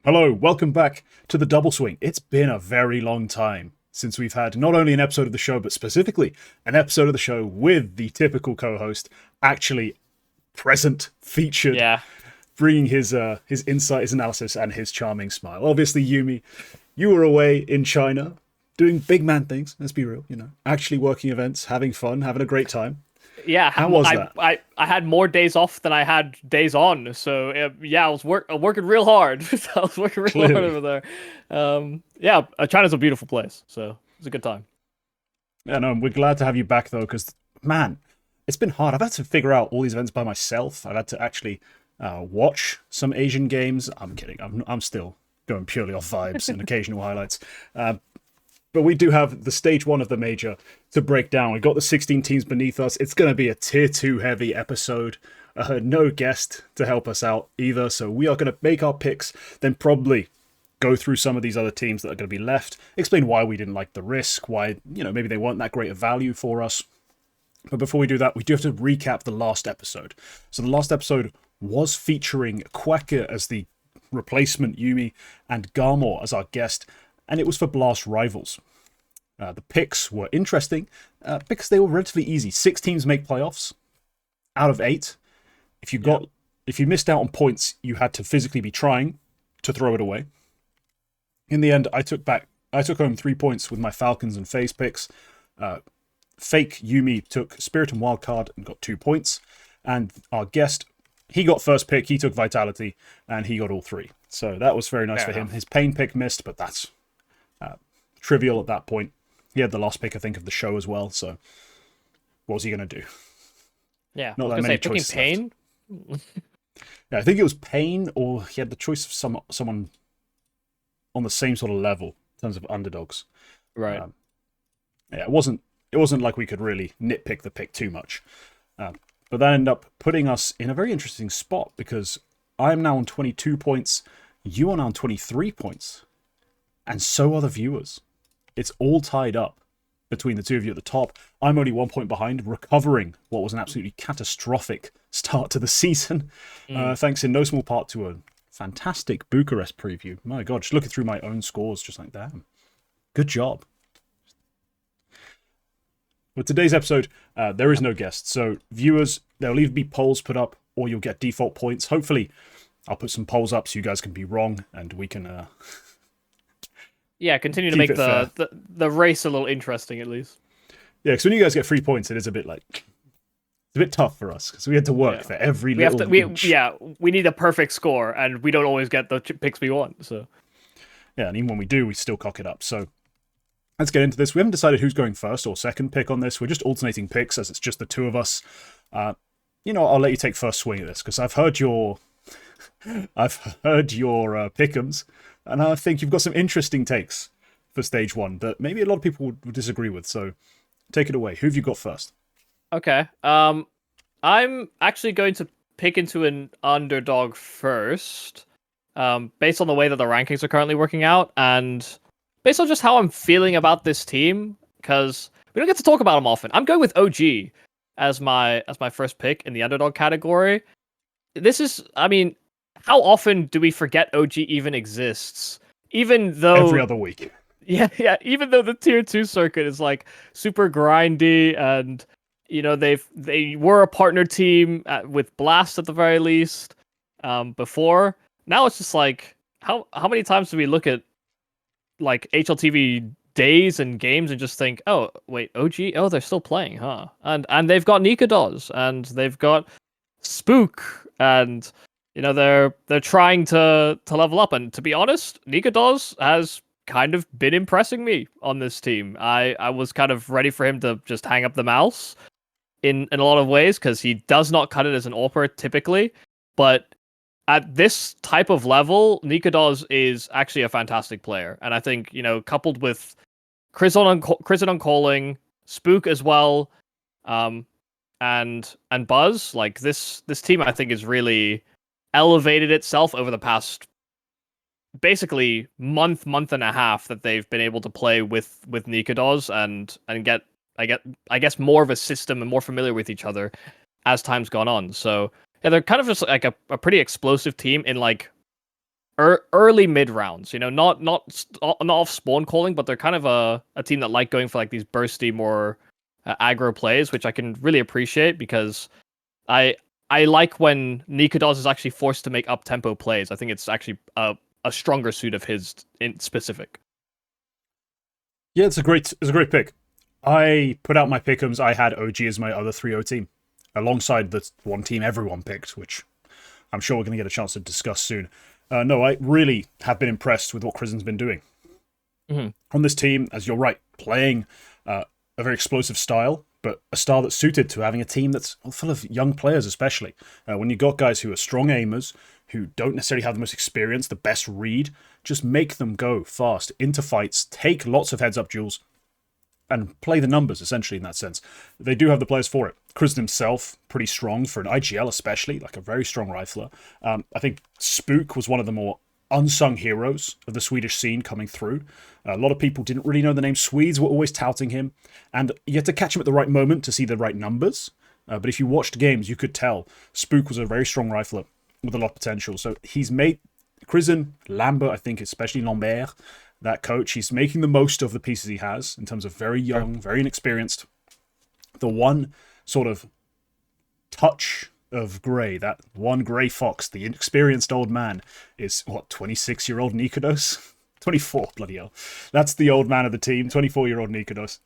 Hello, welcome back to the Double Swing. It's been a very long time since we've had not only an episode of the show, but specifically an episode of the show with the typical co-host actually present, featured, Yeah, bringing his insight, his analysis, and his charming smile. Obviously, Yumi, you were away in China doing big man things. Let's be real, actually working events, having fun, having a great time. yeah. How was that? I had more days off than I had days on, so yeah, I was working real hard. I was working real hard Clearly. over there. Yeah, China's a beautiful place, so it's a good time. Yeah, no, we're glad to have you back though, because man, it's been hard. I've had to figure out all these events by myself. I've had to actually watch some Asian games. I'm kidding. I'm still going purely off vibes and occasional highlights. But we do have the stage one of the major to break down. We've got the 16 teams beneath us. It's going to be a tier 2 heavy episode. No guest to help us out either. So we are going to make our picks, then probably go through some of these other teams that are going to be left, explain why we didn't like the risk, why, maybe they weren't that great a value for us. But before we do that, we do have to recap the last episode. So the last episode was featuring Quacker as the replacement Yumi and Garmor as our guest, and it was for Blast Rivals. The picks were interesting because they were relatively easy. 6 teams make playoffs out of 8. If you missed out on points, you had to physically be trying to throw it away. In the end, I took home 3 points with my Falcons and FaZe picks. Fake Yumi took Spirit and Wildcard and got 2 points. And our guest, he got first pick, he took Vitality, and he got all 3. So that was very nice for him. His Pain pick missed, but that's trivial at that point. He had the last pick, I think, of the show as well. So what was he going to do? Yeah, Not I was that gonna many say picking choices Pain. Yeah, I think it was Pain, or he had the choice of someone on the same sort of level in terms of underdogs. Right. Yeah, it wasn't like we could really nitpick the pick too much. But that ended up putting us in a very interesting spot because I'm now on 22 points, you are now on 23 points, and so are the viewers. It's all tied up between the two of you at the top. I'm only 1 point behind, recovering what was an absolutely catastrophic start to the season, thanks in no small part to a fantastic Bucharest preview. My God, just looking through my own scores, just like, damn. Good job. With today's episode, there is no guest, so viewers, there'll either be polls put up or you'll get default points. Hopefully, I'll put some polls up so you guys can be wrong and we can Yeah, continue to keep make it fair. the race a little interesting at least. Yeah, because when you guys get 3 points, it is a bit like it's a bit tough for us because we had to work for every We have little to. inch. We need a perfect score, and we don't always get the picks we want. So Yeah, and even when we do, we still cock it up. So let's get into this. We haven't decided who's going first or second pick on this. We're just alternating picks as it's just the two of us. I'll let you take first swing at this because I've heard your pick'ems, and I think you've got some interesting takes for stage one that maybe a lot of people would disagree with. So take it away. Who have you got first? okay. I'm actually going to pick into an underdog first, based on the way that the rankings are currently working out, and based on just how I'm feeling about this team, because we don't get to talk about them often. I'm going with OG as my first pick in the underdog category. This is, I mean, how often do we forget OG even exists? Even though Every other week. Yeah. Even though the tier 2 circuit is like super grindy, and they were a partner team with Blast at the very least before. Now it's just like how many times do we look at like HLTV days and games and just think, oh wait, OG, oh they're still playing, huh? And they've got Nikados and they've got Spook, and they're trying to level up. And to be honest, Nikados has kind of been impressing me on this team. I was kind of ready for him to just hang up the mouse in a lot of ways because he does not cut it as an AWPer typically, but at this type of level, Nikados is actually a fantastic player. And I think, coupled with Crizon on calling, Spook as well, and Buzz, like this team I think is really elevated itself over the past basically month and a half that they've been able to play with Nikados and get I guess more of a system and more familiar with each other as time's gone on. So yeah, they're kind of just like a pretty explosive team in like early mid rounds. You know, not off spawn calling, but they're kind of a team that like going for like these bursty, more aggro plays, which I can really appreciate because I like when Nikodos is actually forced to make up tempo plays. I think it's actually a stronger suit of his in specific. Yeah, it's a great pick. I put out my pick'ems. I had OG as my other 3-0 team, alongside the one team everyone picked, which I'm sure we're going to get a chance to discuss soon. No, I really have been impressed with what Krisen's been doing. On this team, as you're right, playing a very explosive style, but a style that's suited to having a team that's full of young players, especially. When you've got guys who are strong aimers, who don't necessarily have the most experience, the best read, just make them go fast into fights, take lots of heads-up duels, and play the numbers, essentially, in that sense. They do have the players for it. Kristen himself, pretty strong for an IGL especially, like a very strong rifler. I think Spook was one of the more unsung heroes of the Swedish scene coming through. A lot of people didn't really know the name. Swedes were always touting him, and you had to catch him at the right moment to see the right numbers. But if you watched games, you could tell Spook was a very strong rifler with a lot of potential. So he's made Krisen, Lambert, I think especially Lambert, that coach, he's making the most of the pieces he has in terms of very young, very inexperienced. The one sort of touch of grey, that one grey fox, the inexperienced old man, is, 26-year-old Nikodos? 24, bloody hell. That's the old man of the team, 24-year-old Nikodos.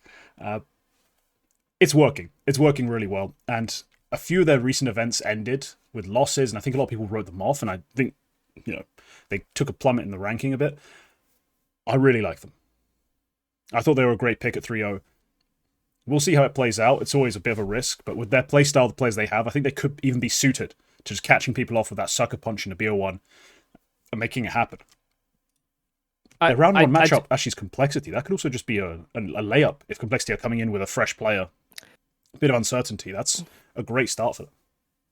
It's working. It's working really well. And a few of their recent events ended with losses, and I think a lot of people wrote them off, and I think, they took a plummet in the ranking a bit. I really like them. I thought they were a great pick at 3-0. We'll see how it plays out. It's always a bit of a risk, but with their playstyle, the players they have, I think they could even be suited to just catching people off with that sucker punch in a BO1 and making it happen. Their round one matchup actually is Complexity. That could also just be a layup if Complexity are coming in with a fresh player. A bit of uncertainty. That's a great start for them.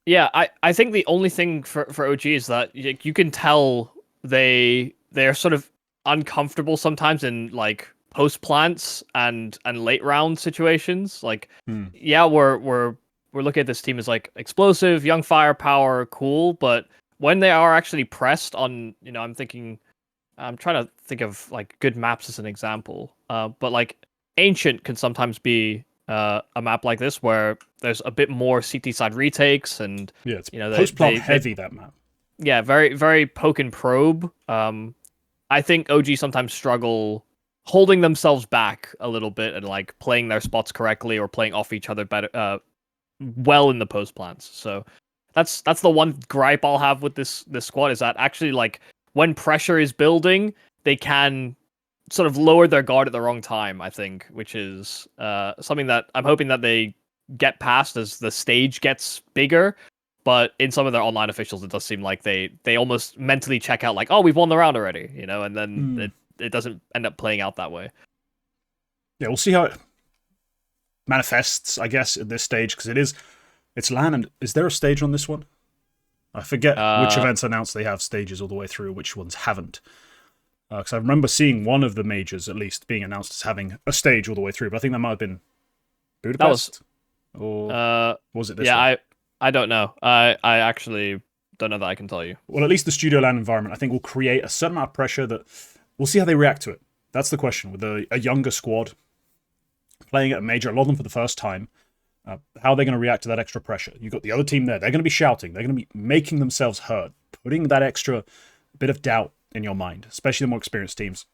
Yeah, I think the only thing for OG is that you can tell they're sort of uncomfortable sometimes in like post plants and late round situations. Like, yeah, we're looking at this team as like explosive, young firepower, cool, but when they are actually pressed on, I'm trying to think of like good maps as an example. But like Ancient can sometimes be a map like this where there's a bit more CT side retakes and it's post plant heavy, that map. Yeah, very very poke and probe. I think OG sometimes struggle holding themselves back a little bit and like playing their spots correctly or playing off each other better, well in the post plants. So that's the one gripe I'll have with this squad is that actually like when pressure is building, they can sort of lower their guard at the wrong time, I think, which is something that I'm hoping that they get past as the stage gets bigger. But in some of their online officials, it does seem like they almost mentally check out like, oh, we've won the round already, and then it doesn't end up playing out that way. Yeah, we'll see how it manifests, I guess, at this stage, because it's LAN, and is there a stage on this one? I forget which events announced they have stages all the way through, which ones haven't. Because I remember seeing one of the majors, at least, being announced as having a stage all the way through, but I think that might have been Budapest. Or was it this one? I don't know. I actually don't know that I can tell you. Well, at least the Studio LAN environment, I think, will create a certain amount of pressure that we'll see how they react to it. That's the question. With a younger squad playing at a major, a lot of them for the first time, how are they going to react to that extra pressure? You've got the other team there. They're going to be shouting. They're going to be making themselves heard, putting that extra bit of doubt in your mind, especially the more experienced teams.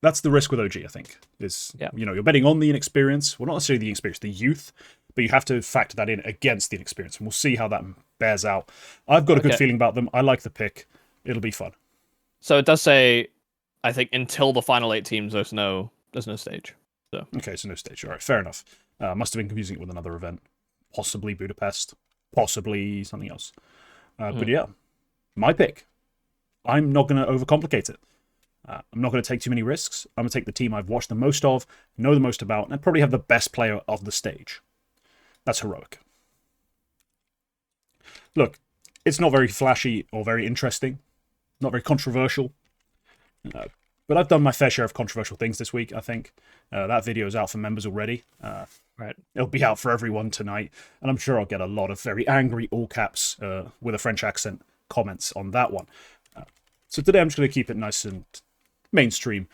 That's the risk with OG, I think, is, you're betting on the inexperience. Well, not necessarily the inexperience, the youth, but you have to factor that in against the inexperience, and we'll see how that bears out. I've got a good feeling about them. I like the pick. It'll be fun. So it does say, I think, until the final 8 teams, there's no stage. So okay, so no stage. All right, fair enough. Must have been confusing it with another event. Possibly Budapest. Possibly something else. But yeah, my pick. I'm not going to overcomplicate it. I'm not going to take too many risks. I'm going to take the team I've watched the most of, know the most about, and I probably have the best player of the stage. That's Heroic. Look, it's not very flashy or very interesting. Not very controversial. But I've done my fair share of controversial things this week, I think. That video is out for members already. Right, it'll be out for everyone tonight. And I'm sure I'll get a lot of very angry, all caps, with a French accent comments on that one. So today I'm just going to keep it nice and mainstream.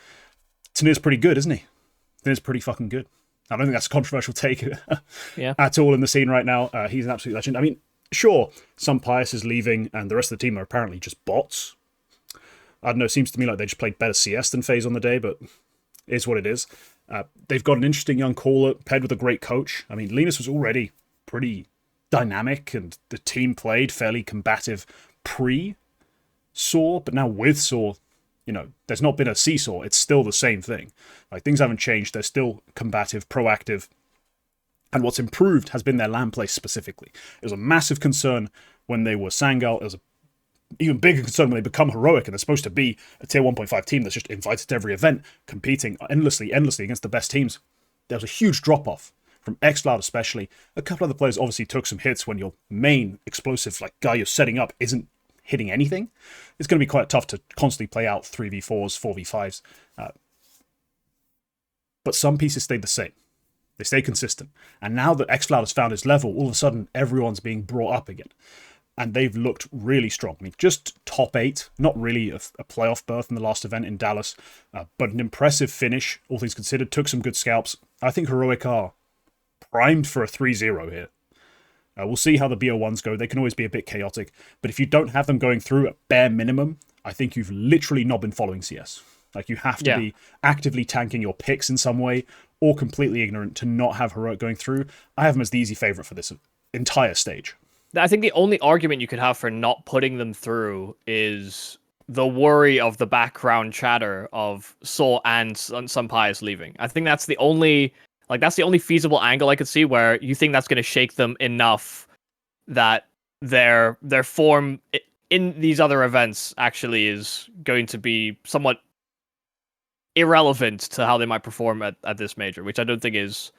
Tanir's pretty good, isn't he? Tanir's pretty fucking good. I don't think that's a controversial take at all in the scene right now. He's an absolute legend. I mean, sure, some Pius is leaving and the rest of the team are apparently just bots. I don't know, it seems to me like they just played better CS than FaZe on the day, but it's what it is. They've got an interesting young caller paired with a great coach. I mean, Linus was already pretty dynamic and the team played fairly combative pre-Saw, but now with Saw, you know, there's not been a seesaw. It's still the same thing. Like, things haven't changed. They're still combative, proactive. And what's improved has been their LAN play specifically. It was a massive concern when they were Sangal. It was an even bigger concern when they become heroic and they're supposed to be a tier 1.5 team that's just invited to every event, competing endlessly against the best teams. There was a huge drop-off from xCloud especially. A couple other players obviously took some hits when your main explosive like guy you're setting up isn't hitting anything. It's going to be quite tough to constantly play out 3v4s, 4v5s. But some pieces stayed the same. They stay consistent. And now that xCloud has found its level, all of a sudden everyone's being brought up again. And they've looked really strong. I mean, just top 8, not really a playoff berth in the last event in Dallas, but an impressive finish, all things considered. Took some good scalps. I think Heroic are primed for a 3-0 here. We'll see how the BO1s go. They can always be a bit chaotic. But if you don't have them going through at bare minimum, I think you've literally not been following CS. Like, you have to be actively tanking your picks in some way, or completely ignorant to not have Heroic going through. I have them as the easy favorite for this entire stage. I think the only argument you could have for not putting them through is the worry of the background chatter of Saw and some Pius leaving. I think that's the only feasible angle I could see where you think that's going to shake them enough that their form in these other events actually is going to be somewhat irrelevant to how they might perform at this major, which I don't think is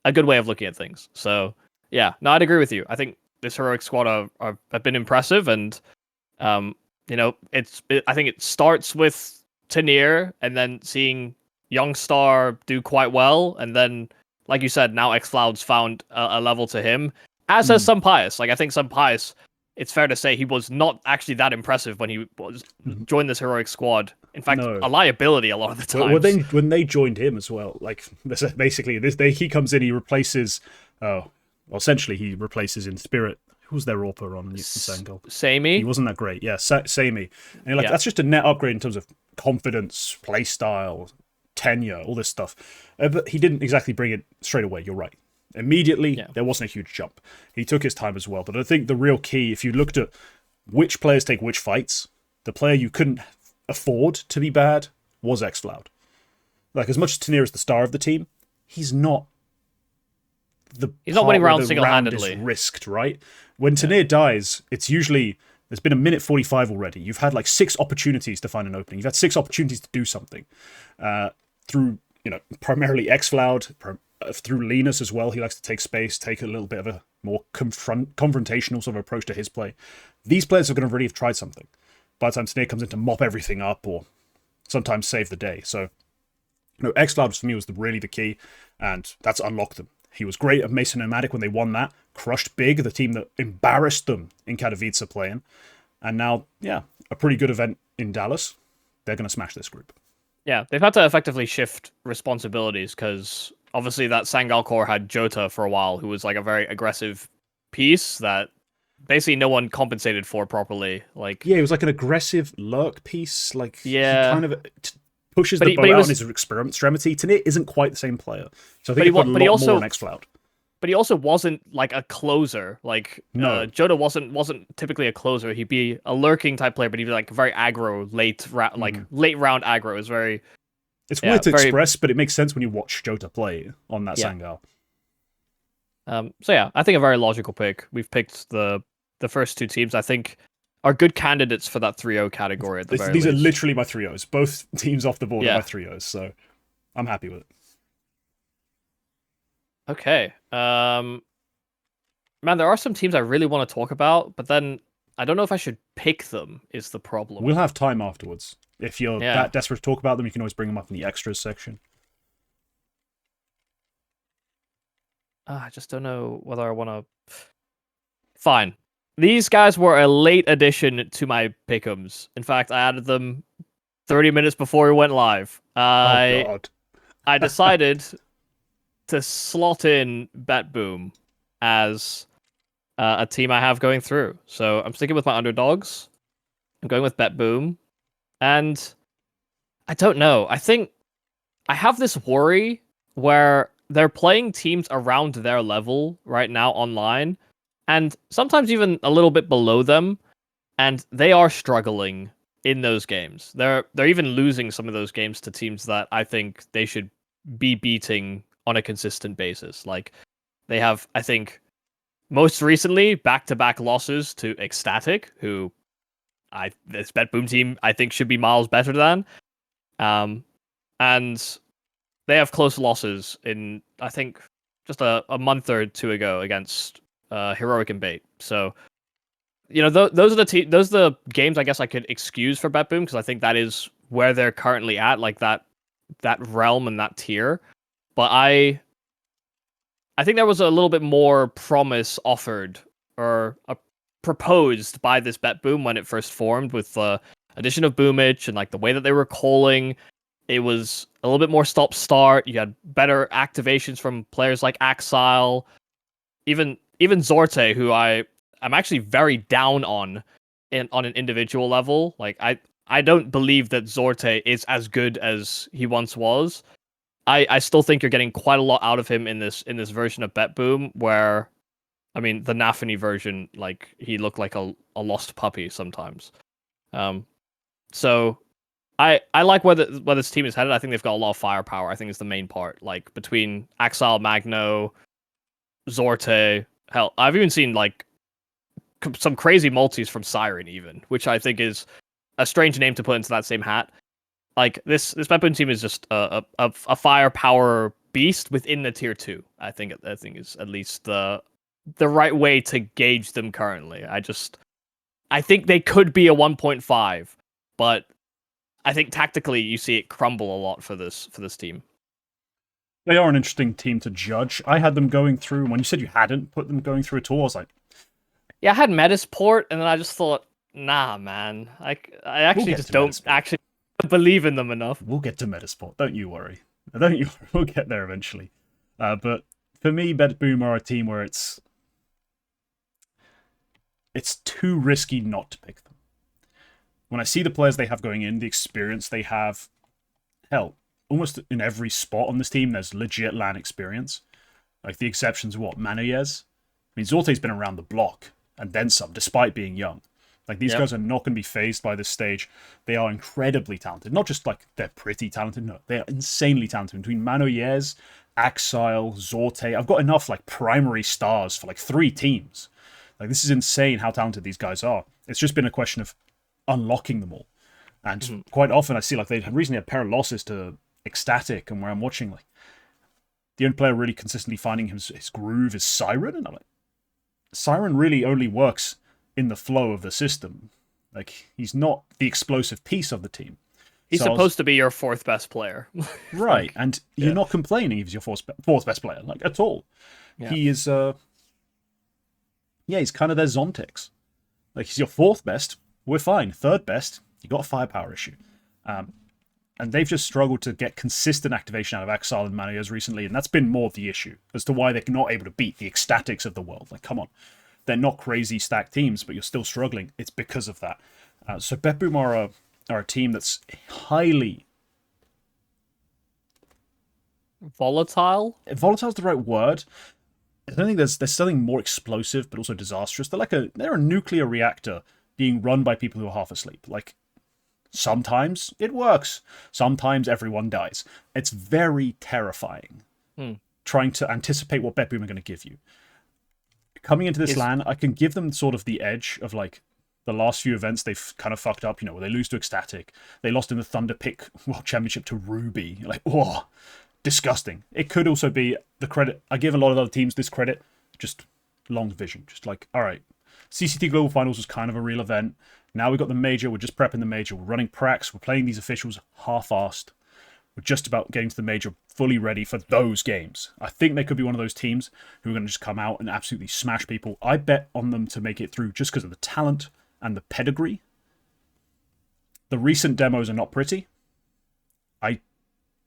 a good way of looking at things. So yeah, no, I'd agree with you. I think this heroic squad have been impressive, and you know, I think it starts with Tanir, and then seeing Youngstar do quite well, and then, like you said, now xCloud's found a level to him, as has some Pius. Like, I think some Pius, it's fair to say he was not actually that impressive when he joined this heroic squad. In fact, a liability a lot of the time. Well, when they joined him as well, like, basically he comes in, he replaces. Essentially, he replaces in Spirit. Who's their AWPer on Sangal? Samey. He wasn't that great. Yeah, Samey. And you're like, that's just a net upgrade in terms of confidence, playstyle, tenure, all this stuff. But he didn't exactly bring it straight away. You're right. Immediately, there wasn't a huge jump. He took his time as well. But I think the real key, if you looked at which players take which fights, the player you couldn't afford to be bad was xCloud. Like, as much as Tanir is the star of the team, he's not winning rounds single-handedly. Round is risked, right? When Tanir dies, it's usually, there's been a minute 45 already. You've had like 6 opportunities to find an opening. You've had 6 opportunities to do something. Through, you know, primarily xCloud, through Linus as well. He likes to take space, take a little bit of a more confrontational sort of approach to his play. These players are going to really have tried something by the time Tanir comes in to mop everything up or sometimes save the day. So, you know, xCloud for me was really the key, and that's unlocked them. He was great at Mason Nomadic when they won that. Crushed Big, the team that embarrassed them in Katowice playing. And now, a pretty good event in Dallas. They're going to smash this group. Yeah, they've had to effectively shift responsibilities because obviously that Sangal core had Jota for a while, who was like a very aggressive piece that basically no one compensated for properly. Like, yeah, it was like an aggressive lurk piece. Like, he kind of pushes the bow out on his extremity. Tanir isn't quite the same player. So I think he put a lot more on xCloud. But he also wasn't like a closer. Like, Jota wasn't typically a closer. He'd be a lurking type player, but he'd be like very aggro, late round aggro. Is very. It's weird to express, but it makes sense when you watch Jota play on that Sangal. So yeah, I think a very logical pick. We've picked the first 2 teams. I think are good candidates for that 3-0 category at the very least. These are literally my 3-0s. Both teams off the board are my 3-0s, so I'm happy with it. Okay. Man, there are some teams I really want to talk about, but then I don't know if I should pick them, is the problem. We'll have time afterwards. If you're that desperate to talk about them, you can always bring them up in the extras section. I just don't know whether I want to... Fine. these guys were a late addition to my pick'ems. In fact, I added them 30 minutes before we went live. Oh God. I decided to slot in BetBoom as a team I have going through. So I'm sticking with my underdogs. I'm going with BetBoom. And I don't know. I think I have this worry where they're playing teams around their level right now online, and sometimes even a little bit below them, and they are struggling in those games. They're even losing some of those games to teams that I think they should be beating on a consistent basis. Like they have, I think, most recently back-to-back losses to Ecstatic, who this BetBoom team I think should be miles better than. And they have close losses in, I think, just a month or two ago against Heroic and Bait. So, you know, those are the games I guess I could excuse for BetBoom, because I think that is where they're currently at, like that realm and that tier. But I think there was a little bit more promise offered or proposed by this BetBoom when it first formed, with the addition of Boomich and like the way that they were calling. It was a little bit more stop-start. You had better activations from players like Axile, even Zorte, who I'm actually very down on an individual level. Like I don't believe that Zorte is as good as he once was. I still think you're getting quite a lot out of him in this version of BetBoom, where, I mean, the Nafany version, like, he looked like a lost puppy sometimes. So I like where this team is headed. I think they've got a lot of firepower. I think is the main part. Like between Axile, Magno, Zorte, hell, I've even seen like some crazy multis from Siren, even, which I think is a strange name to put into that same hat. Like this BetBoom team is just a firepower beast within the tier 2. I think is at least the right way to gauge them currently. I think they could be a 1.5, but I think tactically you see it crumble a lot for this team. They are an interesting team to judge. I had them going through, and when you said you hadn't put them going through at all, I was like, yeah, I had Metizport, and then I just thought, nah, man, I actually just don't actually believe in them enough. We'll get to Metizport, don't you worry. Don't you worry, we'll get there eventually. But for me, BetBoom are a team where it's too risky not to pick them. When I see the players they have going in, the experience they have, hell, almost in every spot on this team, there's legit LAN experience. Like, the exceptions are what? Manoyes? I mean, Zorte's been around the block, and then some, despite being young. Like, these guys are not going to be phased by this stage. They are incredibly talented. Not just, like, they're pretty talented. No, they are insanely talented. Between Manoyes, Axile, Zorte, I've got enough, like, primary stars for, like, 3 teams. Like, this is insane how talented these guys are. It's just been a question of unlocking them all. And quite often I see, like, they recently had a pair of losses to Ecstatic, and where I'm watching, like, the only player really consistently finding his groove is Siren, and I'm like, Siren really only works in the flow of the system. Like, he's not the explosive piece of the team. He's supposed to be your 4th best player. Right, and you're not complaining if he's your 4th best player, like, at all. Yeah. He is, he's kind of their Zontix. Like, he's your 4th best, we're fine. 3rd best, you got a firepower issue. And they've just struggled to get consistent activation out of Axile and Manoyes recently, and that's been more of the issue as to why they're not able to beat the Ecstatics of the world. Like, come on. They're not crazy stacked teams, but you're still struggling. It's because of that. So BetBoom are a team that's highly... volatile? Volatile's the right word. I don't think there's something more explosive, but also disastrous. They're a nuclear reactor being run by people who are half asleep. Like, sometimes it works. Sometimes everyone dies. It's very terrifying trying to anticipate what BetBoom are going to give you. Coming into this LAN, I can give them sort of the edge of, like, the last few events they've kind of fucked up, you know, where they lose to Ecstatic. They lost in the Thunder Pick World Championship to Ruby. Like, oh, disgusting. It could also be the credit. I give a lot of other teams this credit. Just long vision. Just like, all right, CCT Global Finals was kind of a real event. Now we've got the major. We're just prepping the major. We're running pracs. We're playing these officials half-assed. were just about getting to the major fully ready for those games. I think they could be one of those teams who are going to just come out and absolutely smash people. I bet on them to make it through just because of the talent and the pedigree. The recent demos are not pretty. I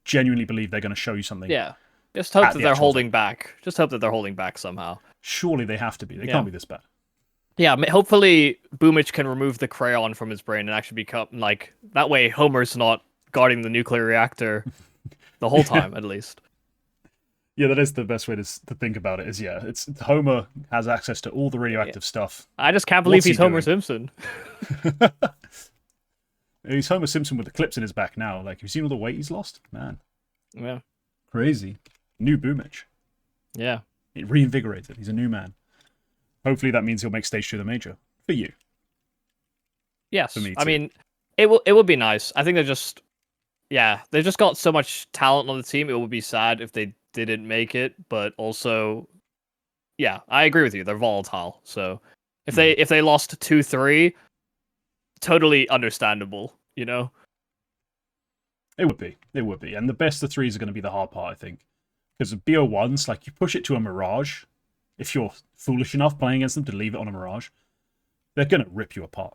genuinely believe they're going to show you something. Yeah. Just hope that they're holding back. Just hope that they're holding back somehow. Surely they have to be. They can't be this bad. Yeah, hopefully Boomich can remove the crayon from his brain and actually become, like, that way Homer's not guarding the nuclear reactor the whole time, at least. Yeah, that is the best way to think about it, is, it's Homer has access to all the radioactive stuff. I just can't believe he's Homer Simpson. He's Homer Simpson with the clips in his back now. Like, have you seen all the weight he's lost? Man. Yeah. Crazy. New Boomich. Yeah. It reinvigorated. He's a new man. Hopefully that means he'll make stage 2 of the major. For you. Yes. For me too. I mean, it will be nice. I think they've just got so much talent on the team. It would be sad if they didn't make it, but also, yeah, I agree with you. They're volatile. So if they lost 2-3, totally understandable, you know? It would be. It would be. And the best of 3s are going to be the hard part, I think. Because the BO1s, like, you push it to a Mirage, if you're foolish enough playing against them to leave it on a Mirage, they're going to rip you apart.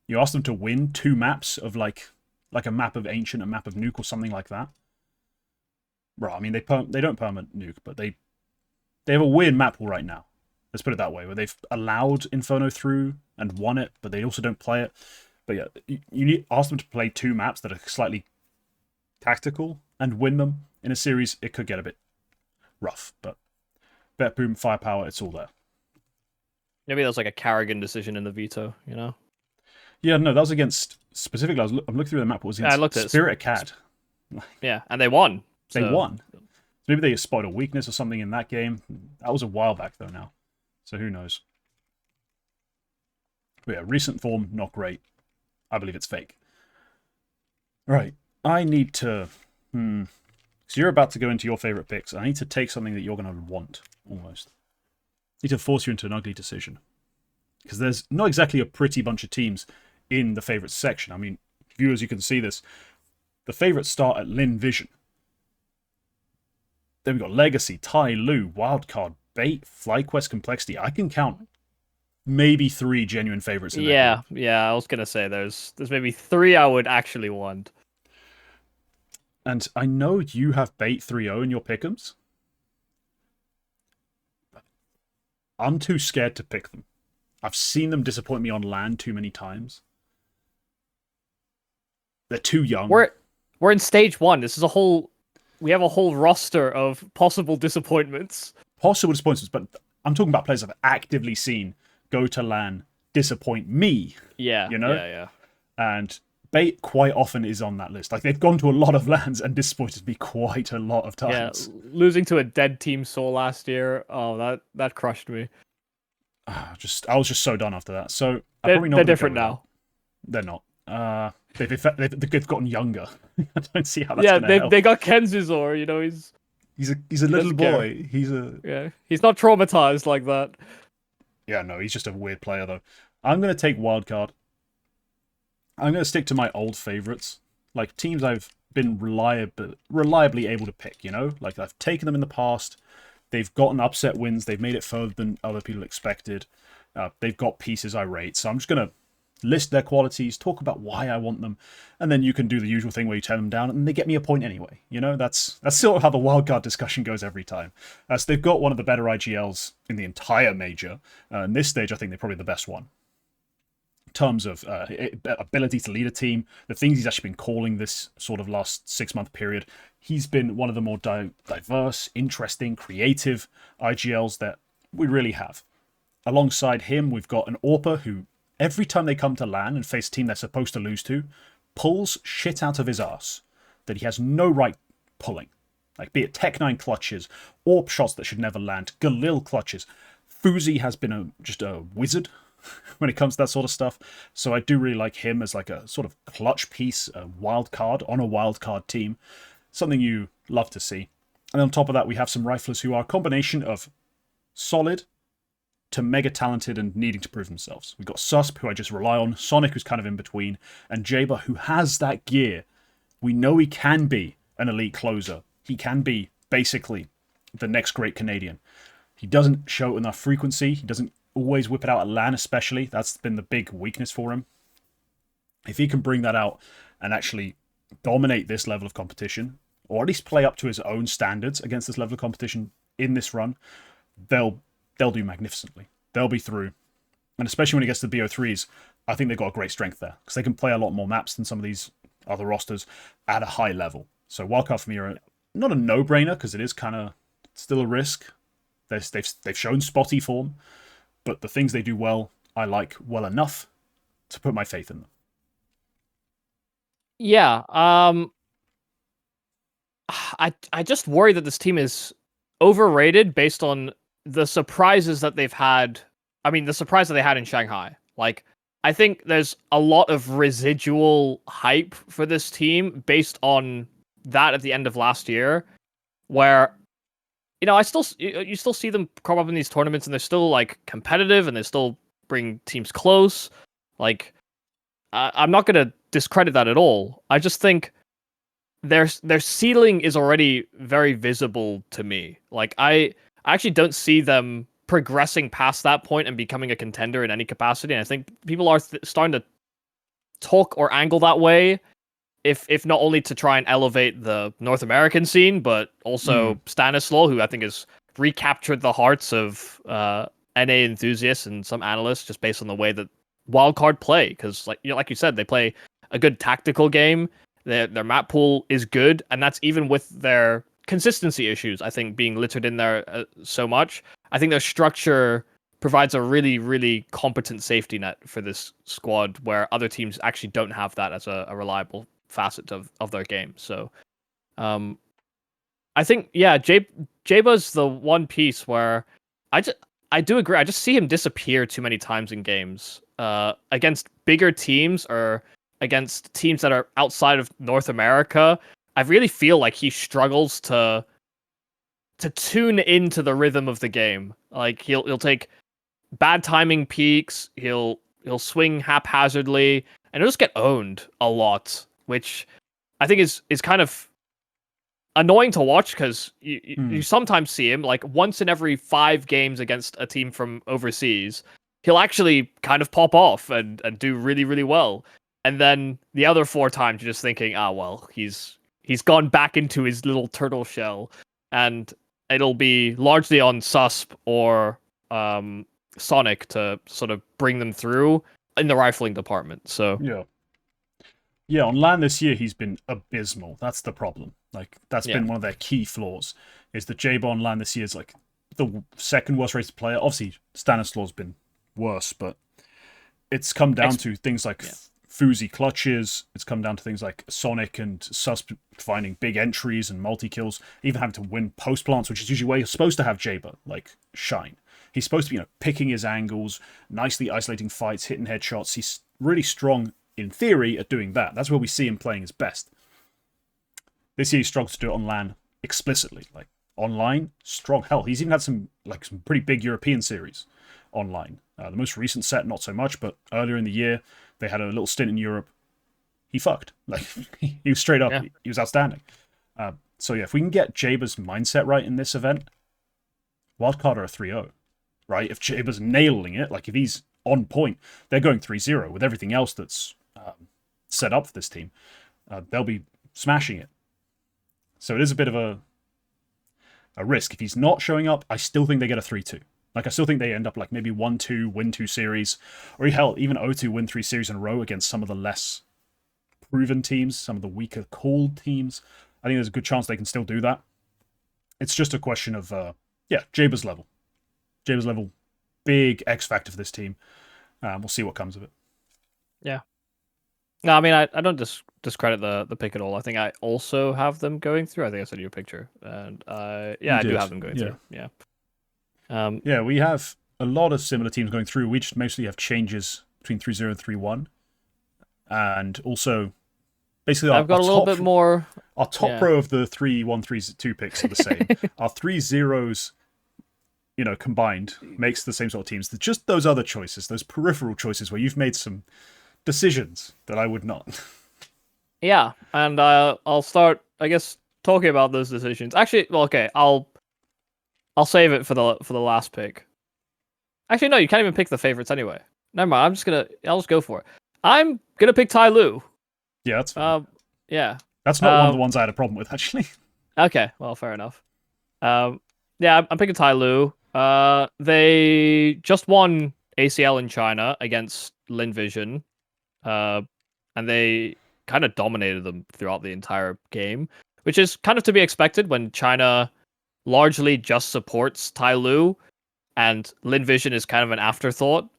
You ask them to win 2 maps of, like a map of Ancient, a map of Nuke, or something like that. Bro, I mean, they don't permanent Nuke, but they have a weird map pool right now. Let's put it that way, where they've allowed Inferno through and won it, but they also don't play it. But yeah, you ask them to play 2 maps that are slightly tactical and win them in a series. It could get a bit rough, but BetBoom, firepower, it's all there. Maybe that was like a Carrigan decision in the veto, you know? Yeah, no, that was against, specifically, I'm looking through the map, it was against Spirit Cat. Yeah, and they won. They won. So maybe they spotted a weakness or something in that game. That was a while back, though, now. So who knows? But yeah, recent form, not great. I believe it's fake. Right, I need to... So you're about to go into your favorite picks. I need to take something that you're going to want, almost. I need to force you into an ugly decision. Because there's not exactly a pretty bunch of teams in the favorites section. I mean, viewers, you can see this. The favorites start at Lin Vision. Then we've got Legacy, Tyloo, Wildcard, Bait, FlyQuest, Complexity. I can count maybe 3 genuine favorites in that group. Yeah, I was going to say there's maybe 3 I would actually want. And I know you have Bait 3-0 in your pick'ems. I'm too scared to pick them. I've seen them disappoint me on land too many times. They're too young. We're in stage 1. We have a whole roster of possible disappointments. Possible disappointments, but I'm talking about players I've actively seen go to LAN, disappoint me. Yeah, you know? Yeah. And Bait quite often is on that list. Like, they've gone to a lot of LANs and disappointed me quite a lot of times. Yeah, losing to a dead Team Soul last year, that crushed me. I was just so done after that. So they're different now. They're not. They've gotten younger. I don't see how that's going to help. They got Kenzizor, you know, he's a little boy. He's not traumatized like that. Yeah, no, he's just a weird player though. I'm going to take Wildcard. I'm going to stick to my old favorites, like teams I've been reliably able to pick, you know? Like, I've taken them in the past. They've gotten upset wins. They've made it further than other people expected. They've got pieces I rate. So I'm just going to list their qualities, talk about why I want them, and then you can do the usual thing where you turn them down and they get me a point anyway. You know, that's sort of how the wildcard discussion goes every time. So they've got one of the better IGLs in the entire major. In this stage, I think they're probably the best one. In terms of ability to lead a team, the things he's actually been calling this sort of last 6-month period, he's been one of the more diverse, interesting, creative IGLs that we really have. Alongside him, we've got an AWPer who, every time they come to LAN and face a team they're supposed to lose to, pulls shit out of his ass that he has no right pulling. Like, be it Tech-9 clutches, AWP shots that should never land, Galil clutches. Fuzi has been just a wizard when it comes to that sort of stuff. So I do really like him as like a sort of clutch piece, a wild card on a wild card team. Something you love to see. And on top of that, we have some riflers who are a combination of solid to mega talented and needing to prove themselves. We've got Susp, who I just rely on, Sonic, who's kind of in between, and Jaber, who has that gear We know he can be an elite closer. He can be basically the next great Canadian. He doesn't show enough frequency. He doesn't always whip it out at LAN, especially. That's been the big weakness for him. If he can bring that out and actually dominate this level of competition, or at least play up to his own standards against this level of competition in this run, they'll do magnificently. They'll be through. And especially when it gets to the BO3s, I think they've got a great strength there, because they can play a lot more maps than some of these other rosters at a high level. So Wildcard for me are not a no-brainer, because it is kind of still a risk. They've shown spotty form, but the things they do well, I like well enough to put my faith in them. Yeah, I just worry that this team is overrated based on the surprises that they've had. I mean, the surprise that they had in Shanghai. Like, I think there's a lot of residual hype for this team based on that at the end of last year, where, you know, you still see them crop up in these tournaments and they're still like competitive and they still bring teams close. Like, I'm not going to discredit that at all. I just think their ceiling is already very visible to me. Like, I actually don't see them progressing past that point and becoming a contender in any capacity. And I think people are starting to talk or angle that way, if not only to try and elevate the North American scene, but also Stanislaw, who I think has recaptured the hearts of NA enthusiasts and some analysts just based on the way that Wildcard play. Because like you said, they play a good tactical game. Their map pool is good, and that's even with their consistency issues, I think, being littered in there so much. I think their structure provides a really, really competent safety net for this squad, where other teams actually don't have that as a reliable facet of their game. So I think, yeah, Jaba's the one piece where I do agree. I just see him disappear too many times in games against bigger teams or against teams that are outside of North America. I really feel like he struggles to tune into the rhythm of the game. Like, he'll take bad timing peaks, he'll swing haphazardly, and he'll just get owned a lot, which I think is kind of annoying to watch, because you sometimes see him, like, once in every 5 games against a team from overseas, he'll actually kind of pop off and do really, really well. And then the other 4 times, you're just thinking, well, he's gone back into his little turtle shell, and it'll be largely on Susp or Sonic to sort of bring them through in the rifling department. So yeah, on LAN this year, he's been abysmal. That's the problem. Like, that's been one of their key flaws, is that Jaba on LAN this year is like the second worst rated player. Obviously, Stanislaw's been worse, but it's come down to things like Fuzi clutches. It's come down to things like Sonic and Susp finding big entries and multi-kills, even having to win post plants, which is usually where you're supposed to have Jaba, like, shine. He's supposed to be, picking his angles, nicely isolating fights, hitting headshots. He's really strong, in theory, at doing that. That's where we see him playing his best. This year he struggles to do it on LAN explicitly. Like, online, strong. Hell, he's even had some pretty big European series online. The most recent set, not so much, but earlier in the year, they had a little stint in Europe. He fucked. Like, he was straight up. Yeah. He was outstanding. So yeah, if we can get Jaba's mindset right in this event, Wildcard are a 3-0, right? If Jaba's nailing it, like, if he's on point, they're going 3-0 with everything else that's set up for this team. They'll be smashing it. So it is a bit of a risk. If he's not showing up, I still think they get a 3-2. Like, I still think they end up like maybe 1-2, win 2 series, or hell, even 0-2, win 3 series in a row against some of the less proven teams, some of the weaker called teams. I think there's a good chance they can still do that. It's just a question of, Jaba's level. Jaba's level, big X factor for this team. We'll see what comes of it. Yeah. No, I mean, I don't discredit the pick at all. I think I also have them going through. I think I sent you a picture, and I do have them going through. Yeah. We have a lot of similar teams going through. We just mostly have changes between 3-0 and 3-1. And also, basically, I've got a little bit more. Our top row of the 3-1-3-2 picks are the same. Our 3-0s, combined, makes the same sort of teams. Just those other choices, those peripheral choices where you've made some decisions that I would not. Yeah, and I'll start, I guess, talking about those decisions. Actually, well, okay, I'll save it for the last pick. Actually, no, you can't even pick the favorites anyway. Never mind. I'll just go for it. I'm gonna pick Tyloo. Yeah, that's fine. Yeah. That's not one of the ones I had a problem with, actually. Okay, well, fair enough. Yeah, I'm picking Tyloo. They just won ACL in China against Lin Vision. And they kind of dominated them throughout the entire game, which is kind of to be expected when China largely just supports Tyloo and Lin Vision is kind of an afterthought.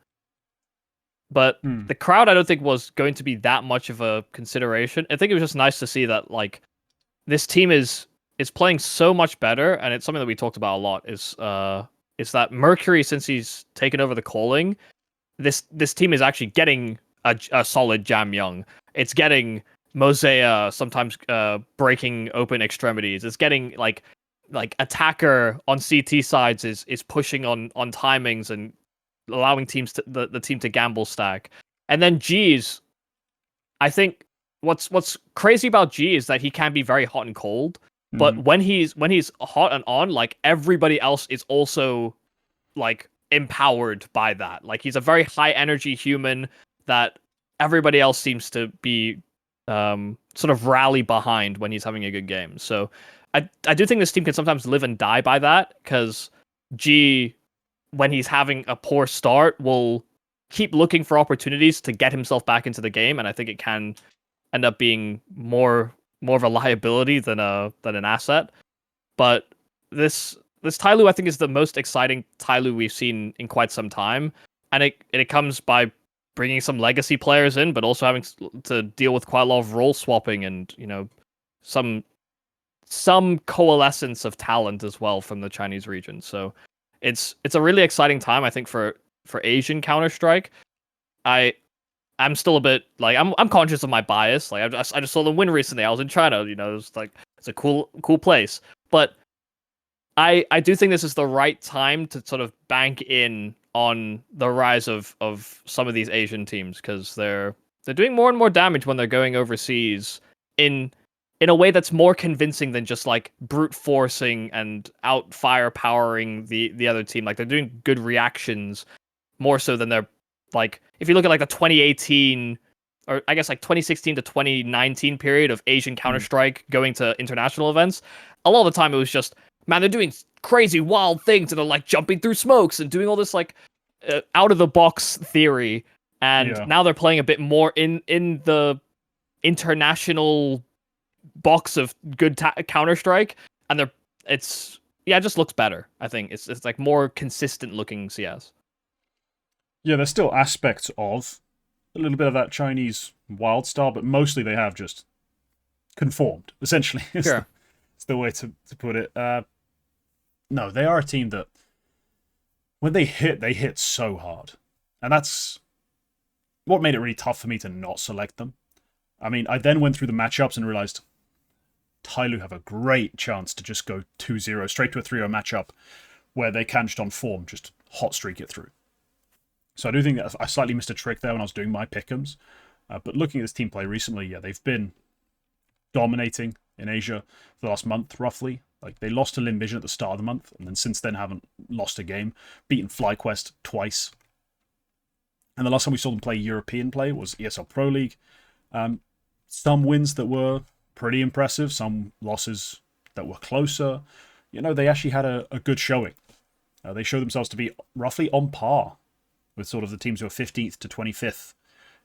But the crowd, I don't think, was going to be that much of a consideration. I think it was just nice to see that like this team is playing so much better, and it's something that we talked about a lot. Is that Mercury, since he's taken over the calling, this team is actually getting a solid Jam Young. It's getting Mosea sometimes breaking open extremities. It's getting like attacker on CT sides is pushing on timings and allowing teams to the team to gamble stack. And then G's, I think what's crazy about G is that he can be very hot and cold, but when he's hot and on, like everybody else is also like empowered by that. Like he's a very high energy human that everybody else seems to be sort of rally behind when he's having a good game. So I do think this team can sometimes live and die by that, because G, when he's having a poor start, will keep looking for opportunities to get himself back into the game, and I think it can end up being more of a liability than an asset. But this Tyloo, I think, is the most exciting Tyloo we've seen in quite some time, and it comes by bringing some legacy players in, but also having to deal with quite a lot of role swapping and some coalescence of talent as well from the Chinese region. So it's a really exciting time, I think, for Asian Counter-Strike. I'm still a bit like I'm conscious of my bias. Like I just saw them win recently. I was in China, it was like it's a cool place. But I do think this is the right time to sort of bank in on the rise of some of these Asian teams, because they're doing more and more damage when they're going overseas in a way that's more convincing than just like brute forcing and out firepowering the other team. Like they're doing good reactions more so than they're like, if you look at like the 2018 or I guess like 2016 to 2019 period of Asian Counter-Strike going to international events, a lot of the time it was just, man, they're doing crazy wild things and they're like jumping through smokes and doing all this like out of the box theory. And now they're playing a bit more in the international box of good Counter-Strike, and it just looks better. I think it's like more consistent looking CS. Yeah, there's still aspects of a little bit of that Chinese wild style, but mostly they have just conformed, essentially. Sure. It's the way to put it. No, they are a team that when they hit so hard. And that's what made it really tough for me to not select them. I mean, I then went through the matchups and realized Tyloo have a great chance to just go 2-0 straight to a 3-0 matchup where they can just on form just hot streak it through. So I do think that I slightly missed a trick there when I was doing my pick'ems. But looking at this team play recently, yeah, they've been dominating in Asia for the last month, roughly. Like, they lost to Lin Vision at the start of the month, and then since then haven't lost a game. Beaten FlyQuest twice. And the last time we saw them play European play was ESL Pro League. Some wins that were pretty impressive, some losses that were closer. They actually had a good showing. They showed themselves to be roughly on par with sort of the teams who are 15th to 25th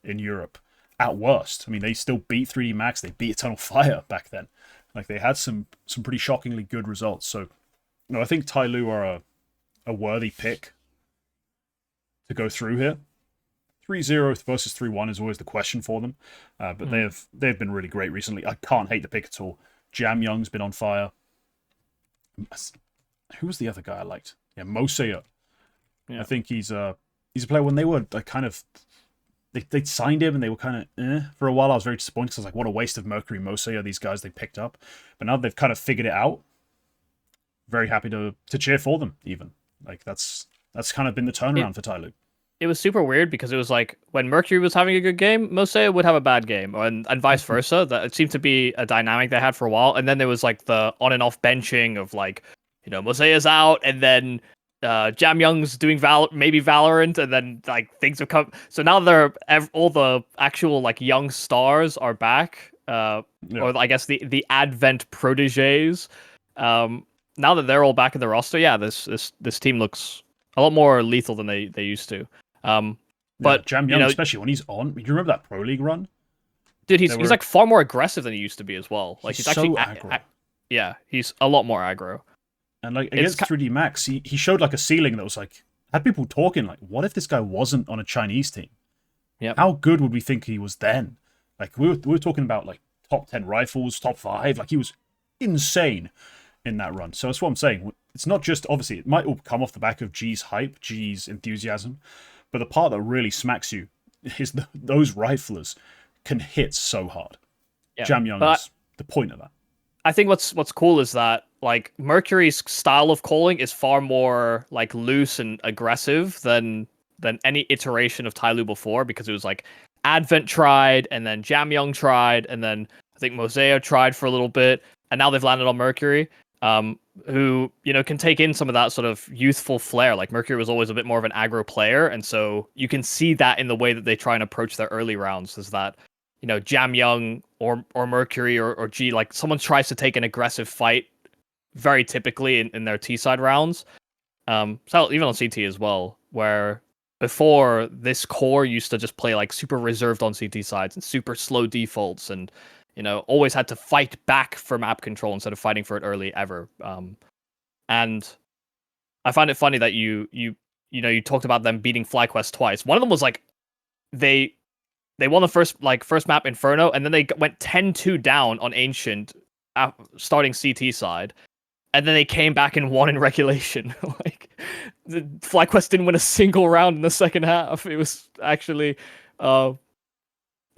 in Europe. At worst. I mean, they still beat 3D Max. They beat Eternal Fire back then. Like, they had some pretty shockingly good results. So, I think Tyloo are a worthy pick to go through here. 3-0 versus 3-1 is always the question for them. But they've been really great recently. I can't hate the pick at all. Jam Young's been on fire. Who was the other guy I liked? Yeah, Mosea. Yeah. I think he's a player. When they were kind of... They signed him and they were kind of for a while. I was very disappointed because I was like, what a waste of Mercury Mosea, these guys they picked up. But now they've kind of figured it out. Very happy to cheer for them, even. Like, that's kind of been the turnaround for Tyloo. it was super weird because it was like when Mercury was having a good game, Mosea would have a bad game, and vice versa. That it seemed to be a dynamic they had for a while, and then there was like the on and off benching of like, Mosea's out, and then Jam Young's doing maybe Valorant, and then like things have come. So now all the actual like young stars are back, or I guess the Advent proteges. Now that they're all back in the roster, yeah, this team looks a lot more lethal than they used to. But Jam Young, especially when he's on. Do you remember that Pro League run? Dude, he's like far more aggressive than he used to be as well. Like he's actually so aggro. Yeah, he's a lot more aggro. And like against 3D Max, he showed like a ceiling that was like had people talking like, what if this guy wasn't on a Chinese team? Yeah. How good would we think he was then? Like we were talking about like top 10 rifles, top 5. Like he was insane in that run. So that's what I'm saying. It's not just obviously it might all come off the back of G's hype, G's enthusiasm, but the part that really smacks you is those riflers can hit so hard. Yeah, Jam Young is the point of that. I think what's cool is that like Mercury's style of calling is far more like loose and aggressive than any iteration of Tyloo before, because it was like Advent tried, and then Jam Young tried, and then I think Mosea tried for a little bit, and now they've landed on Mercury. Who can take in some of that sort of youthful flair. Like Mercury was always a bit more of an aggro player, and so you can see that in the way that they try and approach their early rounds. Is that Jam Young or Mercury or G, like someone tries to take an aggressive fight, very typically in their T side rounds. So even on CT as well, where before this core used to just play like super reserved on CT sides and super slow defaults, and always had to fight back for map control instead of fighting for it early ever. And I find it funny that you talked about them beating FlyQuest twice. One of them was like they won the first map Inferno, and then they went 10-2 down on Ancient starting CT side, and then they came back and won in regulation. Like the FlyQuest didn't win a single round in the second half. It was actually a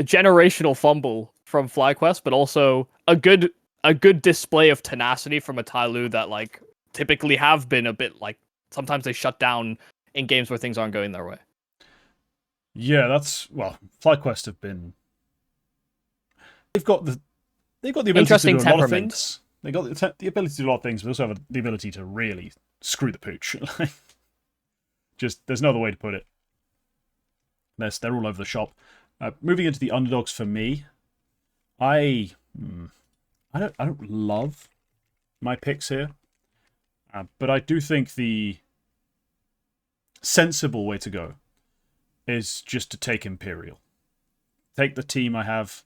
generational fumble from FlyQuest, but also a good display of tenacity from a Tyloo that like typically have been a bit like sometimes they shut down in games where things aren't going their way. Yeah, FlyQuest have been. They've got the ability to do a lot of things. They got the ability to do a lot of things, but also have the ability to really screw the pooch. Just there's no other way to put it. They're all over the shop. Moving into the underdogs for me, I don't love my picks here, but I do think the sensible way to go is just to take Imperial. Take the team I have